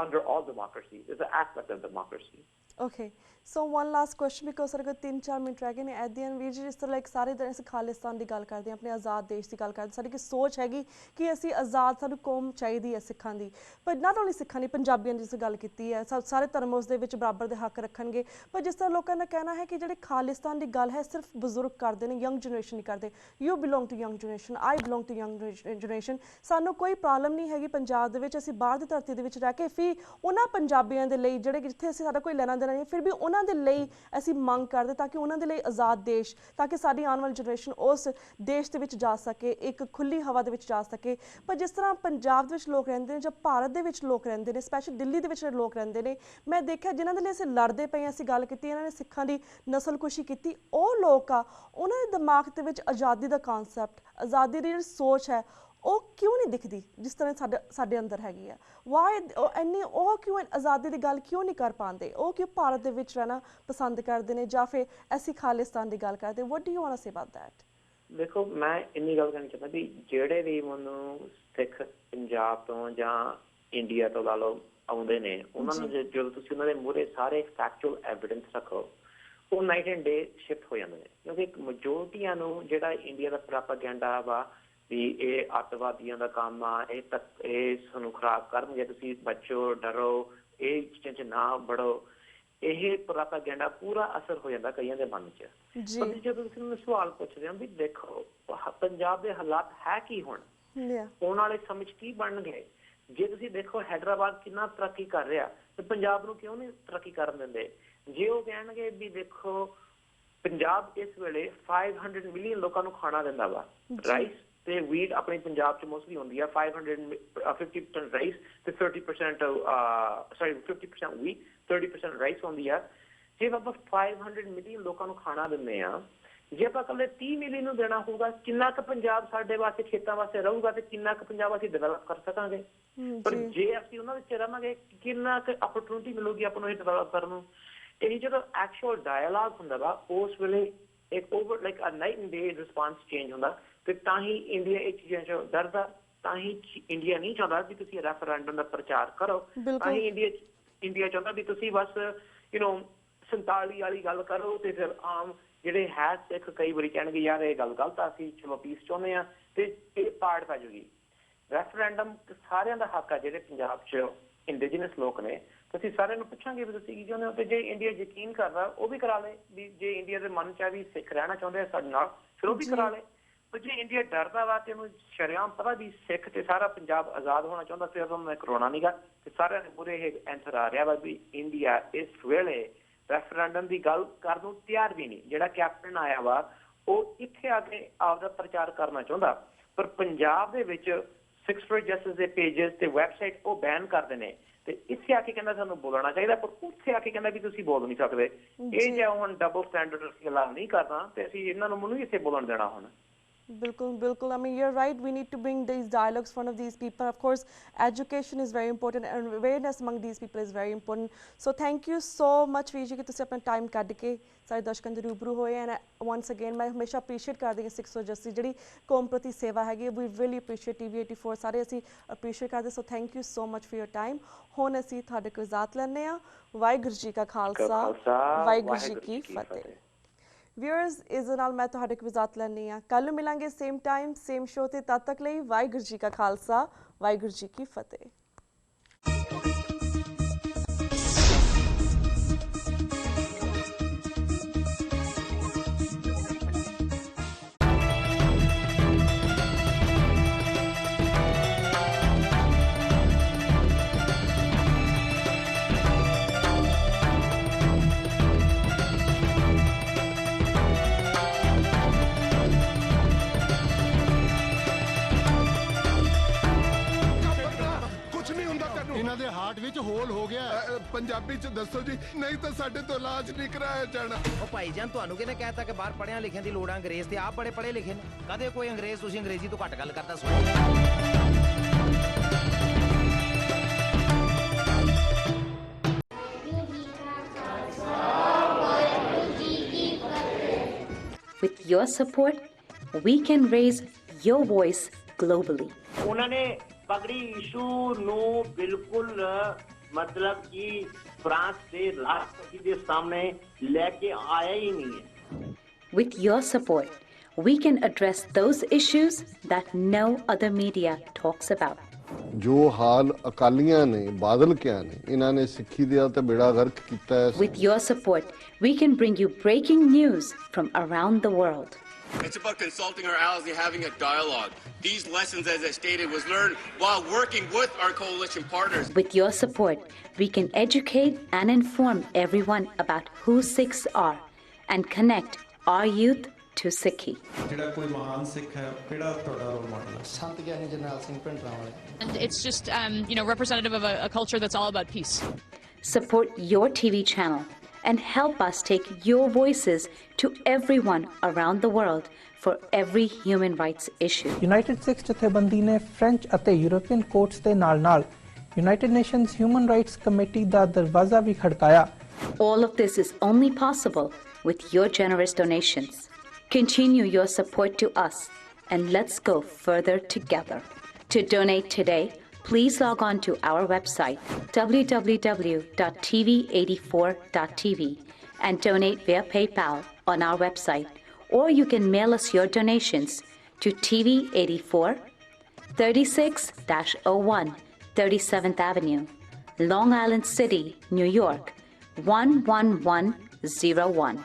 under all democracy. It's an aspect of democracy. Okay, so one last question because ਸਾਡੇ ਕੋਲ 3-4 ਮਿੰਟ ਰਹਿ ਗਏ ਨੇ at the end ਵੀਰ ਜੀ, ਜਿਸ ਤਰ੍ਹਾਂ ਲਾਈਕ ਸਾਰੇ ਦਿਨ ਅਸੀਂ ਖਾਲਿਸਤਾਨ ਦੀ ਗੱਲ ਕਰਦੇ ਹਾਂ, ਆਪਣੇ ਆਜ਼ਾਦ ਦੇਸ਼ ਦੀ ਗੱਲ ਕਰਦੇ, ਸਾਡੀ ਇੱਕ ਸੋਚ ਹੈਗੀ ਕਿ ਅਸੀਂ ਆਜ਼ਾਦ, ਸਾਨੂੰ ਕੌਮ ਚਾਹੀਦੀ ਹੈ ਸਿੱਖਾਂ ਦੀ, ਪਰ ਨਾਟ ਓਨਲੀ ਸਿੱਖਾਂ ਦੀ, ਪੰਜਾਬੀਆਂ ਦੀ ਜਿਸ ਗੱਲ ਕੀਤੀ ਹੈ ਸਾਰੇ ਧਰਮ ਉਸ ਦੇ ਵਿੱਚ ਬਰਾਬਰ ਦੇ ਹੱਕ ਰੱਖਣਗੇ। ਪਰ ਜਿਸ ਤਰ੍ਹਾਂ ਲੋਕਾਂ ਦਾ ਕਹਿਣਾ ਹੈ ਕਿ ਜਿਹੜੇ ਖਾਲਿਸਤਾਨ ਦੀ ਗੱਲ ਹੈ ਸਿਰਫ ਬਜ਼ੁਰਗ ਕਰਦੇ ਨੇ, ਯੰਗ ਜਨਰੇਸ਼ਨ ਨਹੀਂ ਕਰਦੇ। You belong to young generation, I belong to young generation. ਸਾਨੂੰ ਕੋਈ ਪ੍ਰੋਬਲਮ ਨਹੀਂ ਹੈਗੀ ਪੰਜਾਬ ਦੇ ਵਿੱਚ, ਅਸੀਂ ਬਾਹਰ ਦੀ ਧਰਤੀ ਦੇ ਵਿੱਚ ਰਹਿ ਕੇ ਫਿਰ ਉਹਨਾਂ ਪੰਜਾਬੀਆਂ ਦੇ ਲਈ ਜਿਹੜੇ ਜਿੱਥੇ ਅਸੀਂ ਸਾਡਾ ਕੋਈ ਲੈਣਾ ਦੇਣਾ ਨਹੀਂ, ਫਿਰ ਵੀ ਉਹਨਾਂ ਦੇ ਲਈ ਅਸੀਂ ਮੰਗ ਕਰਦੇ ਤਾਂ ਕਿ ਉਹਨਾਂ ਦੇ ਲਈ ਆਜ਼ਾਦ ਦੇਸ਼, ਤਾਂ ਕਿ ਸਾਡੀ ਆਉਣ ਵਾਲੀ ਜਨਰੇਸ਼ਨ ਉਸ ਦੇਸ਼ ਦੇ ਵਿੱਚ ਜਾ ਸਕੇ, ਇੱਕ ਖੁੱਲੀ ਹਵਾ ਦੇ ਵਿੱਚ ਜਾ ਸਕੇ। ਪਰ ਜਿਸ ਤਰ੍ਹਾਂ ਪੰਜਾਬ ਦੇ ਵਿੱਚ ਲੋਕ ਰਹਿੰਦੇ ਨੇ ਜਾਂ ਭਾਰਤ ਦੇ ਵਿੱਚ ਲੋਕ ਰਹਿੰਦੇ ਨੇ, ਸਪੈਸ਼ਲ ਦਿੱਲੀ ਦੇ ਵਿੱਚ ਲੋਕ ਰਹਿੰਦੇ ਨੇ, ਮੈਂ ਦੇਖਿਆ ਜਿਨ੍ਹਾਂ ਦੇ ਲਈ ਅਸੀਂ ਲੜਦੇ ਪਏ ਹਾਂ, ਅਸੀਂ ਗੱਲ ਕੀਤੀ, ਇਹਨਾਂ ਨੇ ਸਿੱਖਾਂ ਦੀ ਨਸਲਕੁਸ਼ੀ ਕੀਤੀ, ਉਹ ਲੋਕ ਆ ਉਹਨਾਂ ਦੇ ਦਿਮਾਗ ਦੇ ਵਿੱਚ ਆਜ਼ਾਦੀ ਦਾ ਕਨਸੈਪਟ, ਆਜ਼ਾਦੀ ਦੀ ਜਿਹੜੀ ਸੋਚ ਹੈ ਉਹ ਕਿਉਂ ਨਹੀਂ ਦਿਖਦੀ ਜਿਸ ਤਰ੍ਹਾਂ ਸਾਡੇ ਅੰਦਰ ਹੈਗੀ ਆ। ਵਾਈ ਇੰਨੀ ਉਹ ਕਿਉਂ ਆਜ਼ਾਦੀ ਦੀ ਗੱਲ ਕਿਉਂ ਨਹੀਂ ਕਰ ਪਾਉਂਦੇ? ਉਹ ਕਿਉਂ ਭਾਰਤ ਦੇ ਵਿੱਚ ਰਹਿਣਾ ਪਸੰਦ ਕਰਦੇ ਨੇ ਜਾਂ ਫਿਰ ਅਸੀਂ ਖਾਲਿਸਤਾਨ ਦੀ ਗੱਲ ਕਰਦੇ? What do you want to say about that? ਦੇਖੋ, ਮੈਂ ਇੰਨੀ ਗੱਲ ਕਰਨੀ ਚਾਹੁੰਦਾ ਵੀ ਜਿਹੜੇ ਵੀ ਮੈਨੂੰ ਸਿੱਖ ਪੰਜਾਬ ਤੋਂ ਜਾਂ ਇੰਡੀਆ ਤੋਂ ਲਾ ਲਓ ਆਉਂਦੇ ਨੇ, ਉਹਨਾਂ ਨੂੰ ਜਦੋਂ ਤੁਸੀਂ ਉਹਨਾਂ ਦੇ ਮੂਹਰੇ ਸਾਰੇ ਫੈਕਚੁਅਲ ਐਵੀਡੈਂਸ ਰੱਖੋ, ਉਹ ਨਾਈਟ ਐਂਡ ਡੇ ਸ਼ਿਫਟ ਹੋ ਜਾਂਦੇ ਨੇ। ਕਿਉਂਕਿ ਮੈਜੋਰਟੀਆਂ ਨੂੰ ਜਿਹੜਾ ਇੰਡੀਆ ਦਾ ਪ੍ਰੋਪੇਗੈਂਡਾ ਵਾ ਵੀ ਇਹ ਅੱਤਵਾਦੀਆਂ ਦਾ ਕੰਮ ਆ, ਇਹ ਸਾਨੂੰ ਖਰਾਬ ਕਰਨਗੇ, ਤੁਸੀਂ ਬਚੋ, ਡਰੋ, ਇਹ ਚੀਜ਼ਾਂ 'ਚ ਨਾ ਵੜੋ, ਇਹ ਪ੍ਰੋਪੇਗੈਂਡਾ ਪੂਰਾ ਅਸਰ ਹੋ ਜਾਂਦਾ ਕਈਆਂ ਦੇ ਮਨ 'ਚ। ਪਰ ਜਦੋਂ ਤੁਸੀਂ ਮੈਨੂੰ ਸਵਾਲ ਪੁੱਛਦੇ ਹੋ ਵੀ ਦੇਖੋ ਪੰਜਾਬ ਦੇ ਹਾਲਾਤ ਹੈ ਕੀ ਹੁਣ, ਆਉਣ ਵਾਲੇ ਸਮੇਂ 'ਚ ਕੀ ਬਣਨਗੇ, ਜੇ ਤੁਸੀਂ ਦੇਖੋ ਹੈਦਰਾਬਾਦ ਕਿੰਨਾ ਤਰੱਕੀ ਕਰ ਰਿਹਾ ਤੇ ਪੰਜਾਬ ਨੂੰ ਕਿਉਂ ਨਹੀਂ ਤਰੱਕੀ ਕਰਨ ਦਿੰਦੇ? ਜੇ ਉਹ ਕਹਿਣਗੇ ਵੀ ਦੇਖੋ ਪੰਜਾਬ ਇਸ ਵੇਲੇ 500 ਮਿਲੀਅਨ ਲੋਕਾਂ ਨੂੰ ਖਾਣਾ ਦਿੰਦਾ ਵਾ, ਰਾਈਸ ਤੇ ਵੀਟ ਆਪਣੀ ਪੰਜਾਬ 'ਚ ਮੋਸਟਲੀ ਹੁੰਦੀ ਆ, 50% ਰਾਈਸ ਤੇ 50% ਵੀਟ, 30% ਰਾਈਸ ਹੁੰਦੀ ਆ। ਜੇ ਆਪਾਂ 500 ਮਿਲੀਅਨ ਲੋਕਾਂ ਨੂੰ ਖਾਣਾ ਦਿੰਦੇ ਆ, ਜੇ ਆਪਾਂ ਇਕੱਲੇ 30 ਮਿਲੀਅਨ ਨੂੰ ਦੇਣਾ ਹੋਊਗਾ, ਕਿੰਨਾ ਕੁ ਪੰਜਾਬ ਸਾਡੇ ਵਾਸਤੇ ਖੇਤਾਂ ਵਾਸਤੇ ਰਹੂਗਾ ਤੇ ਕਿੰਨਾ ਕੁ ਪੰਜਾਬ ਅਸੀਂ ਡਿਵੈਲਪ ਕਰ ਸਕਾਂਗੇ? ਪਰ ਜੇ ਅਸੀਂ ਉਹਨਾਂ ਵਿੱਚ ਰਹਾਂਗੇ, ਕਿੰਨਾ ਕੁ ਅਪਰਚੂਨਿਟੀ ਮਿਲੂਗੀ ਆਪਾਂ ਨੂੰ ਇਹ ਡਿਵੈਲਪ ਕਰਨ ਨੂੰ? ਇਹ ਜਦੋਂ ਐਕਚੁਅਲ ਡਾਇਲਾਗ ਹੁੰਦਾ ਵਾ, ਉਸ ਵੇਲੇ ਇੱਕ over like a night and day response change ਹੁੰਦਾ। ਤੇ ਤਾਂ ਹੀ ਇੰਡੀਆ ਇਹ ਚੀਜ਼ਾਂ 'ਚ ਡਰਦਾ, ਤਾਂ ਹੀ ਇੰਡੀਆ ਨਹੀਂ ਚਾਹੁੰਦਾ ਵੀ ਤੁਸੀਂ ਰੈਫਰੈਂਡਮ ਦਾ ਪ੍ਰਚਾਰ ਕਰੋ, ਤਾਂ ਹੀ ਇੰਡੀਆ ਚਾਹੁੰਦਾ ਵੀ ਤੁਸੀਂ ਬਸ 47 ਵਾਲੀ ਗੱਲ ਕਰੋ ਤੇ ਫਿਰ ਆਮ ਜਿਹੜੇ ਹੈ ਸਿੱਖ ਕਈ ਵਾਰੀ ਕਹਿਣਗੇ ਯਾਰ ਇਹ ਗੱਲ ਗਲਤ ਆ, ਅਸੀਂ ਚਲੋ ਪੀਸ ਚਾਹੁੰਦੇ ਆ ਤੇ ਇਹ ਪਾੜ ਪੈ ਜੂਗੀ। ਰੈਫਰੈਂਡਮ ਸਾਰਿਆਂ ਦਾ ਹੱਕ ਆ, ਜਿਹੜੇ ਪੰਜਾਬ 'ਚ ਇੰਡੀਜੀਨਸ ਲੋਕ ਨੇ, ਤੁਸੀਂ ਸਾਰਿਆਂ ਨੂੰ ਪੁੱਛਾਂਗੇ ਵੀ ਤੁਸੀਂ ਕੀ ਚਾਹੁੰਦੇ ਹੋ, ਤੇ ਜੇ ਇੰਡੀਆ ਯਕੀਨ ਕਰਦਾ ਉਹ ਵੀ ਕਰਾ ਲੇ, ਵੀ ਜੇ ਇੰਡੀਆ ਦੇ ਮਨ 'ਚ ਆ ਵੀ ਸਿੱਖ ਰਹਿਣਾ ਚਾਹੁੰਦੇ ਆ ਸਾਡੇ ਨਾਲ, ਫਿਰ ਉਹ ਵੀ ਕਰਾ ਲੇ। ਪਰ ਜੇ ਇੰਡੀਆ ਡਰਦਾ ਵਾ ਤੇ ਉਹਨੂੰ ਸ਼ਰੇਆਮ ਪਤਾ ਵੀ ਸਿੱਖ ਤੇ ਸਾਰਾ ਪੰਜਾਬ ਆਜ਼ਾਦ ਹੋਣਾ ਚਾਹੁੰਦਾ, ਫਿਰ ਉਹਨੂੰ ਕਰਾਉਣਾ ਨੀਗਾ। ਤੇ ਸਾਰਿਆਂ ਦੇ ਮੂਹਰੇ ਇਹ ਐਂਸਰ ਆ ਰਿਹਾ ਵਾ ਵੀ ਇੰਡੀਆ ਇਸ ਵੇਲੇ ਰੈਫਰੈਂਡਮ ਦੀ ਗੱਲ ਕਰਨ ਨੂੰ ਤਿਆਰ ਵੀ ਨਹੀਂ। ਜਿਹੜਾ ਕੈਪਟਨ ਆਇਆ ਵਾ ਉਹ ਇੱਥੇ ਆ ਕੇ ਆਪਦਾ ਪ੍ਰਚਾਰ ਕਰਨਾ ਚਾਹੁੰਦਾ, ਪਰ ਪੰਜਾਬ ਦੇ ਵਿੱਚ 6 for Justice ਦੇ ਪੇਜਸ ਤੇ ਵੈਬਸਾਈਟ ਉਹ ਬੈਨ ਕਰਦੇ ਨੇ, ਤੇ ਇੱਥੇ ਆ ਕੇ ਕਹਿੰਦਾ ਸਾਨੂੰ ਬੋਲਣਾ ਚਾਹੀਦਾ, ਪਰ ਉੱਥੇ ਆ ਕੇ ਕਹਿੰਦਾ ਵੀ ਤੁਸੀਂ ਬੋਲ ਨਹੀਂ ਸਕਦੇ। ਇਹ ਜੇ ਹੁਣ ਡਬਲ ਸਟੈਂਡਰਡ ਅਸੀਂ ਅਲਾਉ ਨਹੀਂ ਕਰਨਾ ਤੇ ਅਸੀਂ ਇਹਨਾਂ ਨੂੰ ਮੈਨੂੰ ਇੱਥੇ ਬੋਲਣ ਦੇਣਾ ਹੁਣ। Bilkul. I mean, you're right. We need to bring these dialogues in front of these people. Of course, education is very important and awareness among these people is very important. So thank you so much, Viji, कि तुसी अपना time ਕੱਢ ਕੇ ਸਾਰੇ ਦਰਸ਼ਕਾਂ ਦੇ ਰੂਬਰੂ ਹੋਏ। and once again ਮੈਂ ਹਮੇਸ਼ਾ appreciate ਕਰਦੀ ਹਾਂ 6 for Justice ਜਿਹੜੀ ਕੌਮ ਪ੍ਰਤੀ ਸੇਵਾ ਹੈਗੀ। we really appreciate TV84 ਸਾਰੇ ਅਸੀਂ appreciate ਕਰਦੇ। so thank you so much for your time। ਹੁਣ ਅਸੀਂ ਤੁਹਾਡੇ ਕੋਲ ਇਜਾਜ਼ਤ ਲੈਂਦੇ ਹਾਂ। ਵਾਹਿਗੁਰੂ ਜੀ ਕਾ ਖਾਲਸਾ, ਵਾਹਿਗੁਰੂ ਜੀ ਕੀ ਫਤਿਹ। ਵਿਊਅਰਸ ਇਸ ਦੇ ਨਾਲ ਮੈਂ ਤੁਹਾਡੇ ਕੋਲ ਇਜਾਜ਼ਤ ਲੈਂਦੀ ਹਾਂ। ਕੱਲ੍ਹ ਨੂੰ ਮਿਲਾਂਗੇ ਸੇਮ ਟਾਈਮ ਸੇਮ ਸ਼ੋਅ ਤੇ। ਤਦ ਤੱਕ ਲਈ ਵਾਹਿਗੁਰੂ ਜੀ ਕਾ ਖਾਲਸਾ ਵਾਹਿਗੁਰੂ ਜੀ ਕੀ ਫਤਿਹ। ਇਹਨਾਂ ਦੇ ਹਾਰਟ ਵਿੱਚ ਹੋਲ ਹੋ ਗਿਆ। ਪੰਜਾਬੀ ਚ ਦੱਸੋ ਜੀ, ਨਹੀਂ ਤਾਂ ਸਾਡੇ ਤੋਂ ਇਲਾਜ ਨਹੀਂ ਕਰਾਇਆ ਜਾਣਾ। ਉਹ ਭਾਈ ਜਾਨ, ਤੁਹਾਨੂੰ ਕਿਹਨੇ ਕਹਿਤਾ ਕਿ ਬਾਹਰ ਪੜ੍ਹਿਆ ਲਿਖਿਆ ਦੀ ਲੋੜ ਆ? ਅੰਗਰੇਜ਼ ਤੇ ਆਪ ਬੜੇ ਪੜ੍ਹੇ ਲਿਖੇ ਨੇ। ਕਦੇ ਕੋਈ ਅੰਗਰੇਜ਼ ਤੁਸੀਂ ਅੰਗਰੇਜ਼ੀ ਤੋਂ ਘੱਟ ਗੱਲ ਕਰਦਾ ਸੁਣਿਆ? With your support, we can raise your voice globally. ਉਹਨਾਂ ਨੇ ਪਗੜੀ ਇਸ਼ੂ ਨੂੰ ਬਿਲਕੁਲ ਮਤਲਬ ਕਿ ਫਰਾਂਸ ਦੇ ਰਾਸ਼ਟਰਪਤੀ ਦੇ ਸਾਹਮਣੇ ਲੈ ਕੇ ਆਇਆ ਹੀ ਨਹੀਂ ਹੈ। With your support, we can address those issues that no other media talks about. ਜੋ ਹਾਲ ਅਕਾਲੀਆਂ ਨੇ, ਬਾਦਲ ਕਿਆ ਨੇ, ਇਹਨਾਂ ਨੇ ਸਿੱਖੀ ਦਾ ਤੇ ਬੇੜਾ ਗਰਕ ਕੀਤਾ ਹੈ। With your support, we can bring you breaking news from around the world. It's about consulting our allies and having a dialogue. These lessons, as I stated, was learned while working with our coalition partners. With your support, we can educate and inform everyone about who Sikhs are and connect our youth to Sikhi. ਜਿਹੜਾ ਕੋਈ ਮਹਾਨ ਸਿੱਖ ਹੈ, ਕਿਹੜਾ ਤੁਹਾਡਾ role model ਹੈ? ਸੰਤ ਗਿਆਨੀ ਜਰਨੈਲ ਸਿੰਘ ਭਿੰਡਰਾਂ ਵਾਲੇ। And it's just, representative of a culture that's all about peace. Support your TV channel and help us take your voices to everyone around the world for every human rights issue. United Sikh ਜਥੇਬੰਦੀ ਨੇ French ਅਤੇ European courts ਦੇ ਨਾਲ-ਨਾਲ United Nations Human Rights Committee ਦਾ ਦਰਵਾਜ਼ਾ ਵੀ ਖੜਕਾਇਆ। All of this is only possible with your generous donations. Continue your support to us and let's go further together. To donate today, please log on to our website www.tv84.tv and donate via PayPal on our website, or you can mail us your donations to TV84 36-01 37th Avenue, Long Island City, New York 11101.